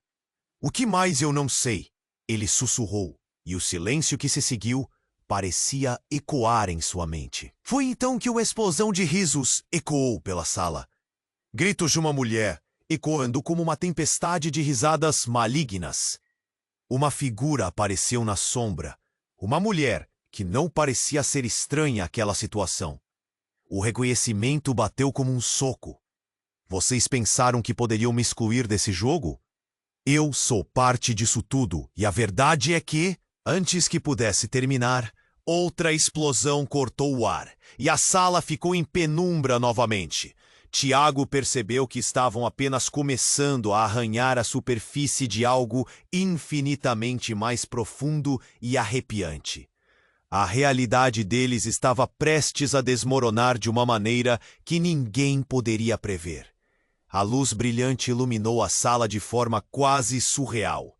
O que mais eu não sei? Ele sussurrou, e o silêncio que se seguiu parecia ecoar em sua mente. Foi então que uma explosão de risos ecoou pela sala. Gritos de uma mulher, ecoando como uma tempestade de risadas malignas. Uma figura apareceu na sombra. Uma mulher que não parecia ser estranha àquela situação. O reconhecimento bateu como um soco. Vocês pensaram que poderiam me excluir desse jogo? Eu sou parte disso tudo, e a verdade é que, antes que pudesse terminar, outra explosão cortou o ar, e a sala ficou em penumbra novamente. Tiago percebeu que estavam apenas começando a arranhar a superfície de algo infinitamente mais profundo e arrepiante. A realidade deles estava prestes a desmoronar de uma maneira que ninguém poderia prever. A luz brilhante iluminou a sala de forma quase surreal.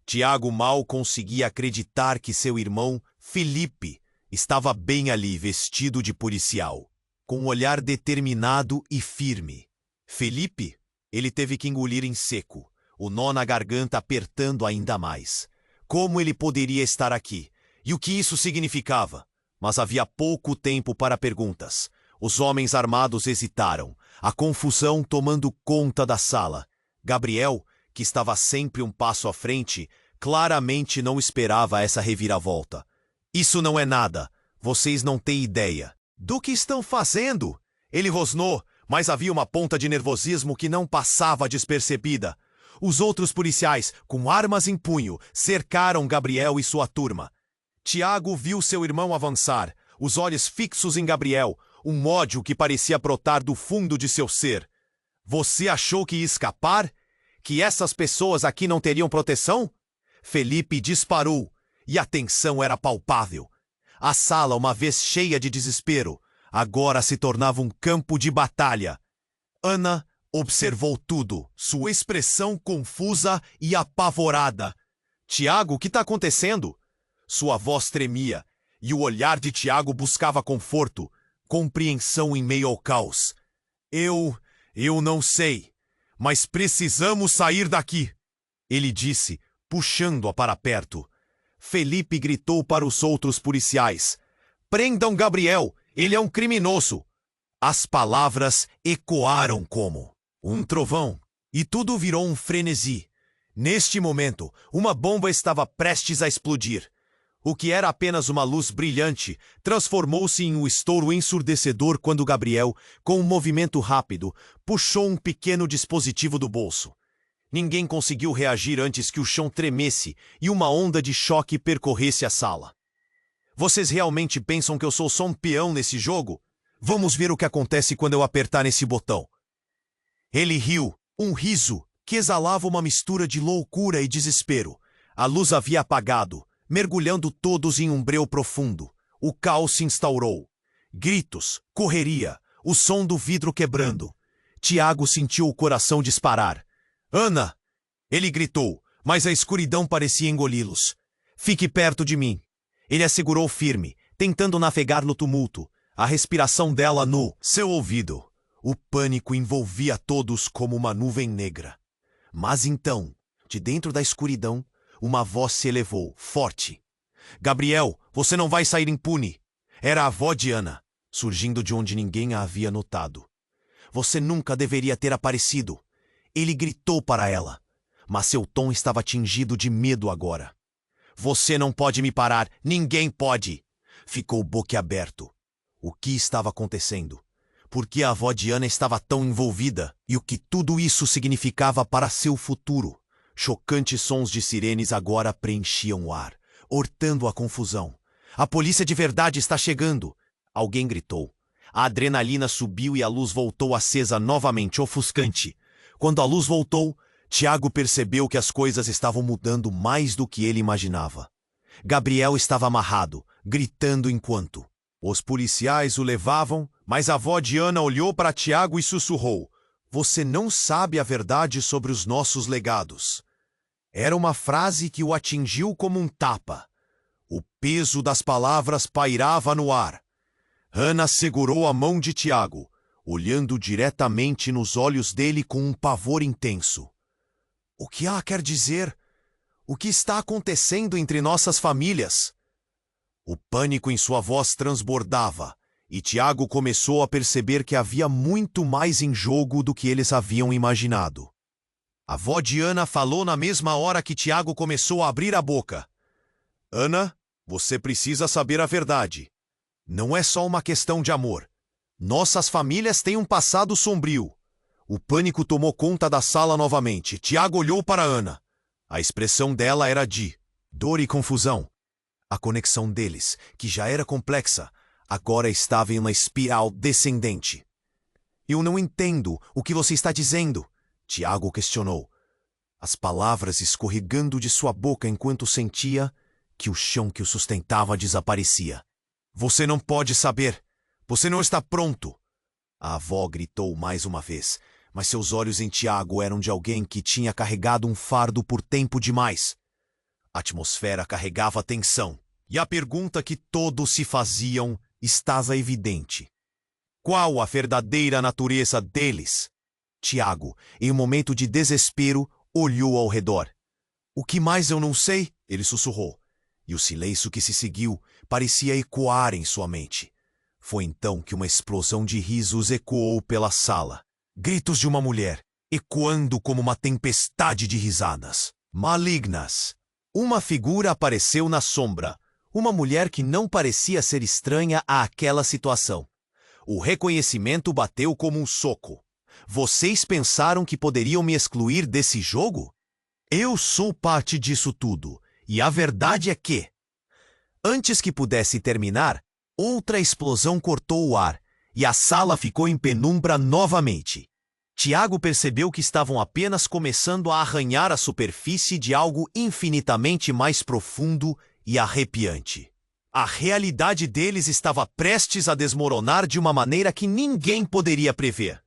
Tiago mal conseguia acreditar que seu irmão, Felipe, estava bem ali vestido de policial, com um olhar determinado e firme. Felipe, ele teve que engolir em seco, o nó na garganta apertando ainda mais. Como ele poderia estar aqui? E o que isso significava? Mas havia pouco tempo para perguntas. Os homens armados hesitaram, a confusão tomando conta da sala. Gabriel, que estava sempre um passo à frente, claramente não esperava essa reviravolta. Isso não é nada. Vocês não têm ideia. Do que estão fazendo? Ele rosnou, mas havia uma ponta de nervosismo que não passava despercebida. Os outros policiais, com armas em punho, cercaram Gabriel e sua turma. Tiago viu seu irmão avançar, os olhos fixos em Gabriel, um ódio que parecia brotar do fundo de seu ser. Você achou que ia escapar? Que essas pessoas aqui não teriam proteção? Felipe disparou, e a tensão era palpável. A sala, uma vez cheia de desespero, agora se tornava um campo de batalha. Ana observou tudo, sua expressão confusa e apavorada. Tiago, o que está acontecendo? Sua voz tremia, e o olhar de Tiago buscava conforto, compreensão em meio ao caos. Eu não sei, mas precisamos sair daqui, ele disse, puxando-a para perto. Felipe gritou para os outros policiais. Prendam Gabriel, ele é um criminoso. As palavras ecoaram como um trovão, e tudo virou um frenesi. Neste momento, uma bomba estava prestes a explodir. O que era apenas uma luz brilhante transformou-se em um estouro ensurdecedor quando Gabriel, com um movimento rápido, puxou um pequeno dispositivo do bolso. Ninguém conseguiu reagir antes que o chão tremesse e uma onda de choque percorresse a sala. Vocês realmente pensam que eu sou só um peão nesse jogo? Vamos ver o que acontece quando eu apertar nesse botão. Ele riu, um riso que exalava uma mistura de loucura e desespero. A luz havia apagado, mergulhando todos em um breu profundo. O caos se instaurou. Gritos, correria, o som do vidro quebrando. Tiago sentiu o coração disparar. Ana! Ele gritou, mas a escuridão parecia engoli-los. Fique perto de mim. Ele a segurou firme, tentando navegar no tumulto, a respiração dela no seu ouvido. O pânico envolvia todos como uma nuvem negra. Mas então, de dentro da escuridão, uma voz se elevou, forte. Gabriel, você não vai sair impune. Era a avó de Ana, surgindo de onde ninguém a havia notado. Você nunca deveria ter aparecido. Ele gritou para ela, mas seu tom estava tingido de medo agora. Você não pode me parar, ninguém pode. Ficou boquiaberto. O que estava acontecendo? Por que a avó de Ana estava tão envolvida? E o que tudo isso significava para seu futuro? Chocantes sons de sirenes agora preenchiam o ar, ortando a confusão. A polícia de verdade está chegando! Alguém gritou. A adrenalina subiu e a luz voltou acesa novamente, ofuscante. Quando a luz voltou, Tiago percebeu que as coisas estavam mudando mais do que ele imaginava. Gabriel estava amarrado, gritando enquanto os policiais o levavam, mas a avó de Ana olhou para Tiago e sussurrou. Você não sabe a verdade sobre os nossos legados. Era uma frase que o atingiu como um tapa. O peso das palavras pairava no ar. Ana segurou a mão de Tiago, olhando diretamente nos olhos dele com um pavor intenso. O que ela quer dizer? O que está acontecendo entre nossas famílias? O pânico em sua voz transbordava, e Tiago começou a perceber que havia muito mais em jogo do que eles haviam imaginado. A avó de Ana falou na mesma hora que Tiago começou a abrir a boca. Ana, você precisa saber a verdade. Não é só uma questão de amor. Nossas famílias têm um passado sombrio. O pânico tomou conta da sala novamente. Tiago olhou para Ana. A expressão dela era de dor e confusão. A conexão deles, que já era complexa, agora estava em uma espiral descendente. Eu não entendo o que você está dizendo, Tiago questionou, as palavras escorregando de sua boca enquanto sentia que o chão que o sustentava desaparecia. Você não pode saber. Você não está pronto. A avó gritou mais uma vez, mas seus olhos em Tiago eram de alguém que tinha carregado um fardo por tempo demais. A atmosfera carregava tensão, e a pergunta que todos se faziam estava evidente. Qual a verdadeira natureza deles? Tiago, em um momento de desespero, olhou ao redor. O que mais eu não sei? Ele sussurrou. E o silêncio que se seguiu parecia ecoar em sua mente. Foi então que uma explosão de risos ecoou pela sala. Gritos de uma mulher, ecoando como uma tempestade de risadas. Malignas. Uma figura apareceu na sombra. Uma mulher que não parecia ser estranha àquela situação. O reconhecimento bateu como um soco. Vocês pensaram que poderiam me excluir desse jogo? Eu sou parte disso tudo, e a verdade é que... Antes que pudesse terminar, outra explosão cortou o ar, e a sala ficou em penumbra novamente. Tiago percebeu que estavam apenas começando a arranhar a superfície de algo infinitamente mais profundo e arrepiante. A realidade deles estava prestes a desmoronar de uma maneira que ninguém poderia prever.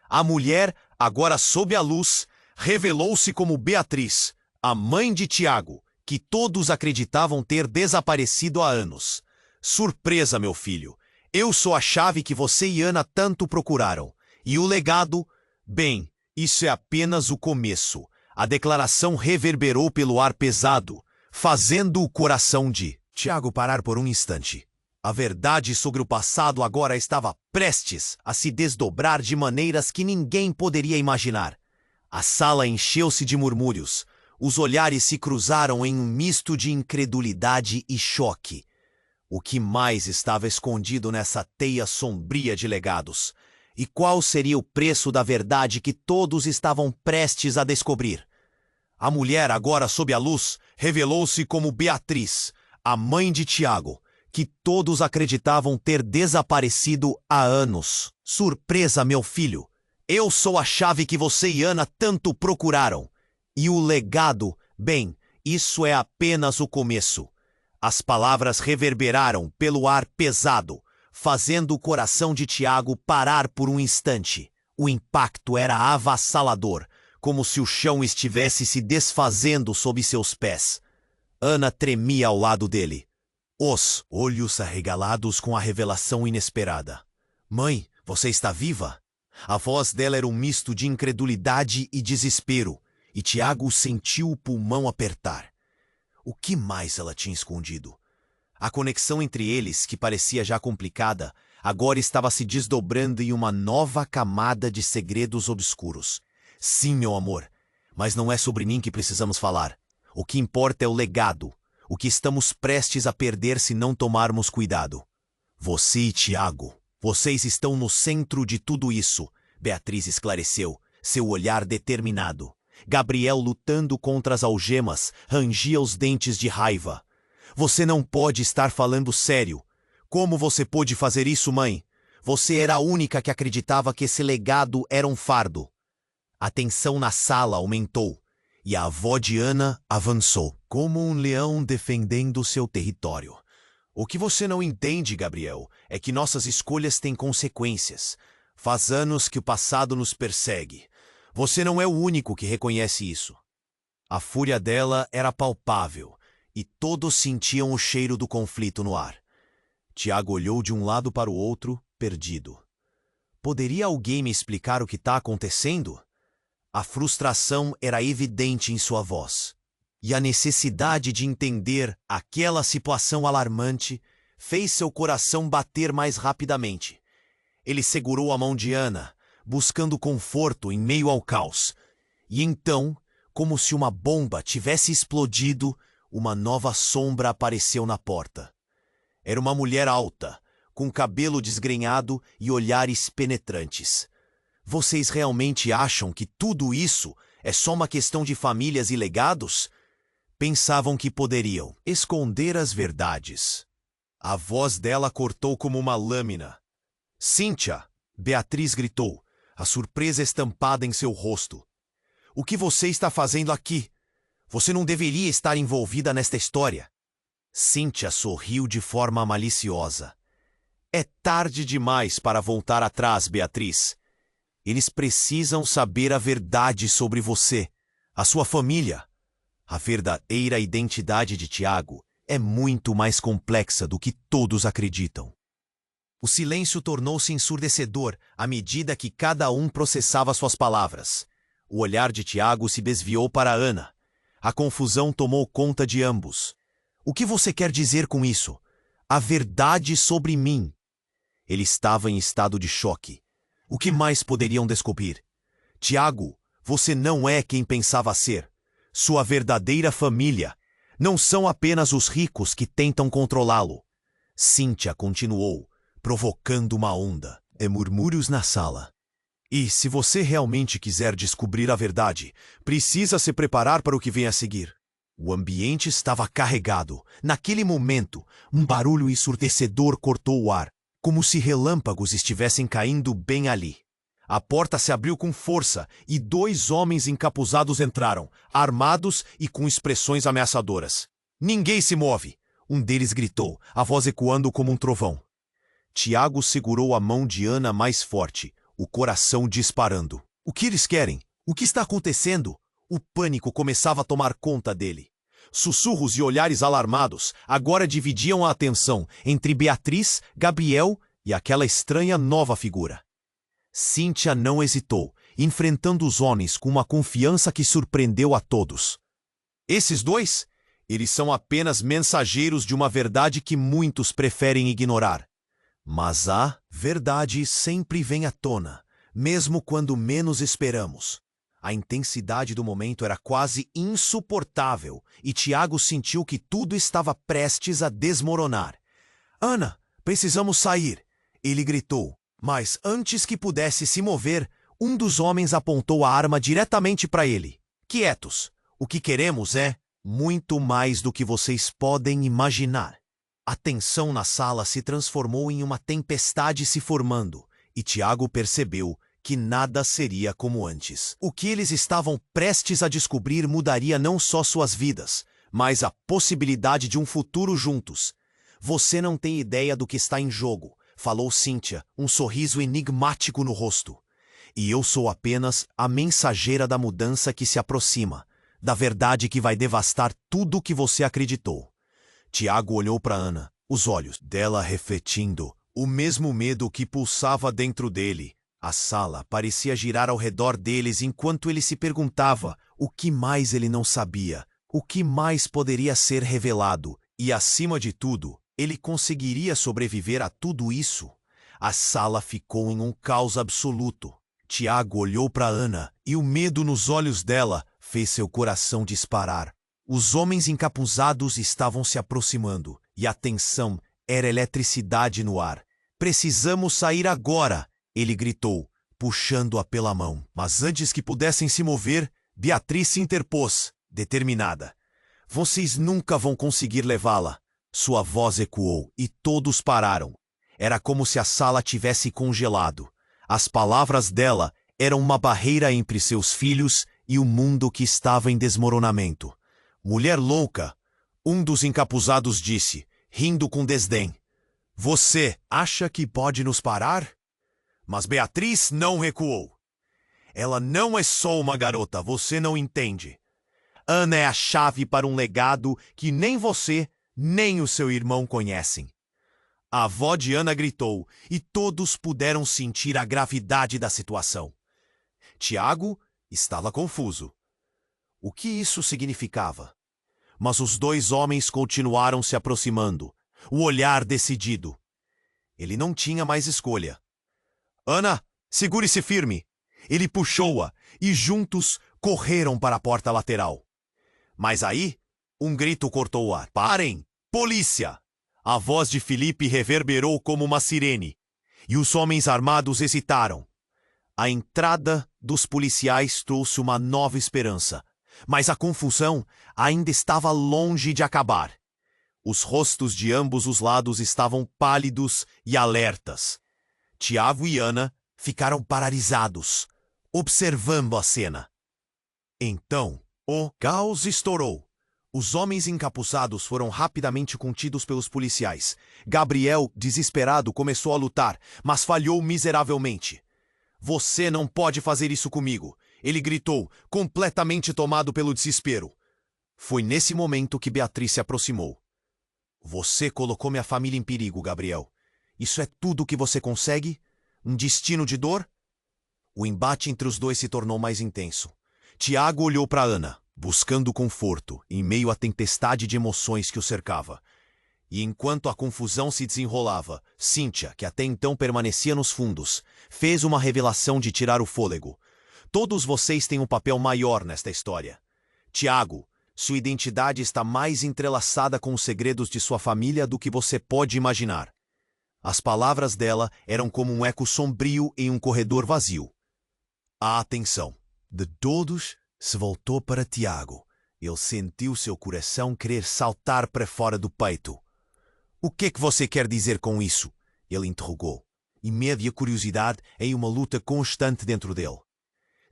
A mulher, agora sob a luz, revelou-se como Beatriz, a mãe de Tiago, que todos acreditavam ter desaparecido há anos. Surpresa, meu filho. Eu sou a chave que você e Ana tanto procuraram. E o legado? Bem, isso é apenas o começo. A declaração reverberou pelo ar pesado, fazendo o coração de Tiago parar por um instante. A verdade sobre o passado agora estava prestes a se desdobrar de maneiras que ninguém poderia imaginar. A sala encheu-se de murmúrios. Os olhares se cruzaram em um misto de incredulidade e choque. O que mais estava escondido nessa teia sombria de legados? E qual seria o preço da verdade que todos estavam prestes a descobrir? A mulher, agora sob a luz, revelou-se como Beatriz, a mãe de Tiago, que todos acreditavam ter desaparecido há anos. Surpresa, meu filho! Eu sou a chave que você e Ana tanto procuraram. E o legado, bem, isso é apenas o começo. As palavras reverberaram pelo ar pesado, fazendo o coração de Tiago parar por um instante. O impacto era avassalador, como se o chão estivesse se desfazendo sob seus pés. Ana tremia ao lado dele, os olhos arregalados com a revelação inesperada. Mãe, você está viva? A voz dela era um misto de incredulidade e desespero, e Tiago sentiu o pulmão apertar. O que mais ela tinha escondido? A conexão entre eles, que parecia já complicada, agora estava se desdobrando em uma nova camada de segredos obscuros. Sim, meu amor, mas não é sobre mim que precisamos falar. O que importa é o legado, o que estamos prestes a perder se não tomarmos cuidado. Você e Tiago, vocês estão no centro de tudo isso, Beatriz esclareceu, seu olhar determinado. Gabriel, lutando contra as algemas, rangia os dentes de raiva. Você não pode estar falando sério. Como você pôde fazer isso, mãe? Você era a única que acreditava que esse legado era um fardo. A tensão na sala aumentou, e a avó de Ana avançou, como um leão defendendo seu território. O que você não entende, Gabriel, é que nossas escolhas têm consequências. Faz anos que o passado nos persegue. Você não é o único que reconhece isso. A fúria dela era palpável, e todos sentiam o cheiro do conflito no ar. Tiago olhou de um lado para o outro, perdido. Poderia alguém me explicar o que está acontecendo? A frustração era evidente em sua voz. E a necessidade de entender aquela situação alarmante fez seu coração bater mais rapidamente. Ele segurou a mão de Ana, buscando conforto em meio ao caos. E então, como se uma bomba tivesse explodido, uma nova sombra apareceu na porta. Era uma mulher alta, com cabelo desgrenhado e olhares penetrantes. Vocês realmente acham que tudo isso é só uma questão de famílias e legados? Pensavam que poderiam esconder as verdades. A voz dela cortou como uma lâmina. Cíntia! Beatriz gritou, a surpresa estampada em seu rosto. O que você está fazendo aqui? Você não deveria estar envolvida nesta história. Cíntia sorriu de forma maliciosa. É tarde demais para voltar atrás, Beatriz. Eles precisam saber a verdade sobre você, a sua família. A verdadeira identidade de Tiago é muito mais complexa do que todos acreditam. O silêncio tornou-se ensurdecedor à medida que cada um processava suas palavras. O olhar de Tiago se desviou para Ana. A confusão tomou conta de ambos. O que você quer dizer com isso? A verdade sobre mim. Ele estava em estado de choque. O que mais poderiam descobrir? Tiago, você não é quem pensava ser. Sua verdadeira família não são apenas os ricos que tentam controlá-lo. Cíntia continuou, provocando uma onda de murmúrios na sala. E, se você realmente quiser descobrir a verdade, precisa se preparar para o que vem a seguir. O ambiente estava carregado. Naquele momento, um barulho ensurdecedor cortou o ar, como se relâmpagos estivessem caindo bem ali. A porta se abriu com força e 2 homens encapuzados entraram, armados e com expressões ameaçadoras. Ninguém se move! Um deles gritou, a voz ecoando como um trovão. Tiago segurou a mão de Ana mais forte, o coração disparando. O que eles querem? O que está acontecendo? O pânico começava a tomar conta dele. Sussurros e olhares alarmados agora dividiam a atenção entre Beatriz, Gabriel e aquela estranha nova figura. Cíntia não hesitou, enfrentando os homens com uma confiança que surpreendeu a todos. Esses 2? Eles são apenas mensageiros de uma verdade que muitos preferem ignorar. Mas a verdade sempre vem à tona, mesmo quando menos esperamos. A intensidade do momento era quase insuportável e Tiago sentiu que tudo estava prestes a desmoronar. Ana, precisamos sair! Ele gritou, mas antes que pudesse se mover, um dos homens apontou a arma diretamente para ele. Quietos! O que queremos é muito mais do que vocês podem imaginar. A tensão na sala se transformou em uma tempestade se formando e Tiago percebeu que nada seria como antes. O que eles estavam prestes a descobrir mudaria não só suas vidas, mas a possibilidade de um futuro juntos. Você não tem ideia do que está em jogo, falou Cíntia, um sorriso enigmático no rosto. E eu sou apenas a mensageira da mudança que se aproxima, da verdade que vai devastar tudo o que você acreditou. Tiago olhou para Ana, os olhos dela refletindo o mesmo medo que pulsava dentro dele. A sala parecia girar ao redor deles enquanto ele se perguntava o que mais ele não sabia, o que mais poderia ser revelado, e acima de tudo, ele conseguiria sobreviver a tudo isso. A sala ficou em um caos absoluto. Tiago olhou para Ana e o medo nos olhos dela fez seu coração disparar. Os homens encapuzados estavam se aproximando e a tensão era eletricidade no ar. Precisamos sair agora! Ele gritou, puxando-a pela mão. Mas antes que pudessem se mover, Beatriz se interpôs, determinada. Vocês nunca vão conseguir levá-la. Sua voz ecoou e todos pararam. Era como se a sala tivesse congelado. As palavras dela eram uma barreira entre seus filhos e o mundo que estava em desmoronamento. Mulher louca, um dos encapuzados disse, rindo com desdém. Você acha que pode nos parar? Mas Beatriz não recuou. Ela não é só uma garota, você não entende. Ana é a chave para um legado que nem você, nem o seu irmão conhecem. A avó de Ana gritou e todos puderam sentir a gravidade da situação. Tiago estava confuso. O que isso significava? Mas os dois homens continuaram se aproximando, o olhar decidido. Ele não tinha mais escolha. Ana, segure-se firme! Ele puxou-a e juntos correram para a porta lateral. Mas aí, um grito cortou o ar. Parem! Polícia! A voz de Felipe reverberou como uma sirene, e os homens armados hesitaram. A entrada dos policiais trouxe uma nova esperança, mas a confusão ainda estava longe de acabar. Os rostos de ambos os lados estavam pálidos e alertas. Tiago e Ana ficaram paralisados, observando a cena. Então, o caos estourou. Os homens encapuzados foram rapidamente contidos pelos policiais. Gabriel, desesperado, começou a lutar, mas falhou miseravelmente. Você não pode fazer isso comigo, ele gritou, completamente tomado pelo desespero. Foi nesse momento que Beatriz se aproximou. Você colocou minha família em perigo, Gabriel. Isso é tudo o que você consegue? Um destino de dor? O embate entre os dois se tornou mais intenso. Tiago olhou para Ana, buscando conforto em meio à tempestade de emoções que o cercava. E enquanto a confusão se desenrolava, Cíntia, que até então permanecia nos fundos, fez uma revelação de tirar o fôlego. Todos vocês têm um papel maior nesta história. Tiago, sua identidade está mais entrelaçada com os segredos de sua família do que você pode imaginar. As palavras dela eram como um eco sombrio em um corredor vazio. A atenção de todos se voltou para Tiago. Ele sentiu seu coração querer saltar para fora do peito. O que você quer dizer com isso? Ele interrogou, e medo e curiosidade em uma luta constante dentro dele.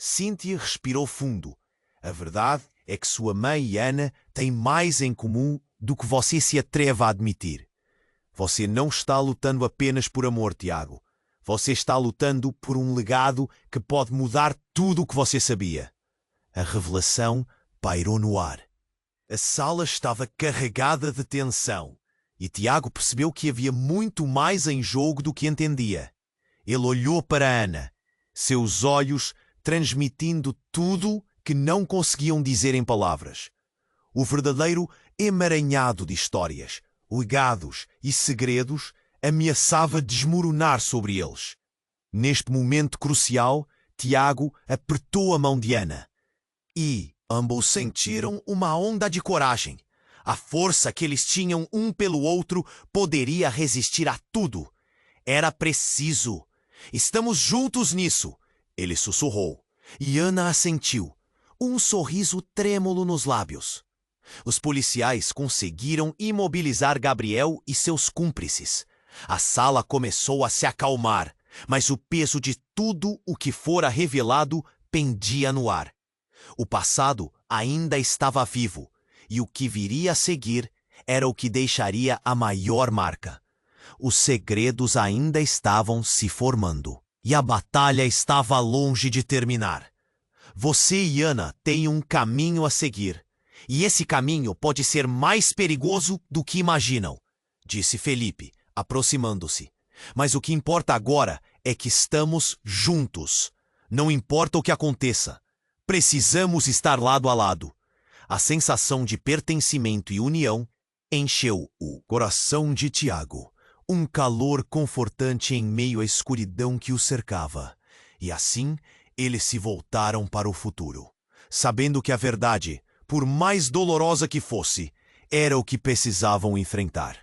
Cíntia respirou fundo. A verdade é que sua mãe e Ana têm mais em comum do que você se atreve a admitir. Você não está lutando apenas por amor, Tiago. Você está lutando por um legado que pode mudar tudo o que você sabia. A revelação pairou no ar. A sala estava carregada de tensão, e Tiago percebeu que havia muito mais em jogo do que entendia. Ele olhou para Ana, seus olhos transmitindo tudo que não conseguiam dizer em palavras. O verdadeiro emaranhado de histórias, legados e segredos ameaçava desmoronar sobre eles. Neste momento crucial, Tiago apertou a mão de Ana. E ambos sentiram uma onda de coragem. A força que eles tinham um pelo outro poderia resistir a tudo. Era preciso. Estamos juntos nisso, ele sussurrou. E Ana assentiu, um sorriso trêmulo nos lábios. Os policiais conseguiram imobilizar Gabriel e seus cúmplices. A sala começou a se acalmar, mas o peso de tudo o que fora revelado pendia no ar. O passado ainda estava vivo, e o que viria a seguir era o que deixaria a maior marca. Os segredos ainda estavam se formando, e a batalha estava longe de terminar. Você e Ana têm um caminho a seguir, e esse caminho pode ser mais perigoso do que imaginam, disse Felipe, aproximando-se. Mas o que importa agora é que estamos juntos. Não importa o que aconteça. Precisamos estar lado a lado. A sensação de pertencimento e união encheu o coração de Tiago. Um calor confortante em meio à escuridão que o cercava. E assim, eles se voltaram para o futuro, sabendo que a verdade, por mais dolorosa que fosse, era o que precisavam enfrentar.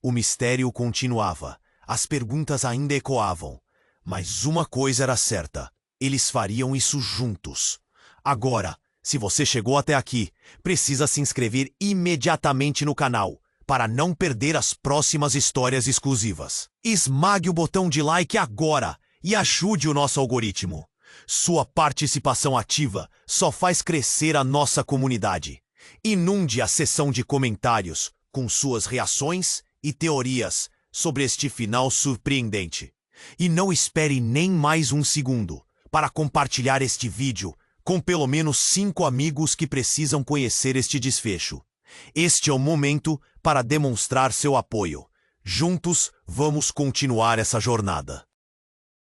O mistério continuava, as perguntas ainda ecoavam, mas uma coisa era certa, eles fariam isso juntos. Agora, se você chegou até aqui, precisa se inscrever imediatamente no canal, para não perder as próximas histórias exclusivas. Esmague o botão de like agora e ajude o nosso algoritmo. Sua participação ativa só faz crescer a nossa comunidade. Inunde a seção de comentários com suas reações e teorias sobre este final surpreendente. E não espere nem mais um segundo para compartilhar este vídeo com pelo menos 5 amigos que precisam conhecer este desfecho. Este é o momento para demonstrar seu apoio. Juntos, vamos continuar essa jornada.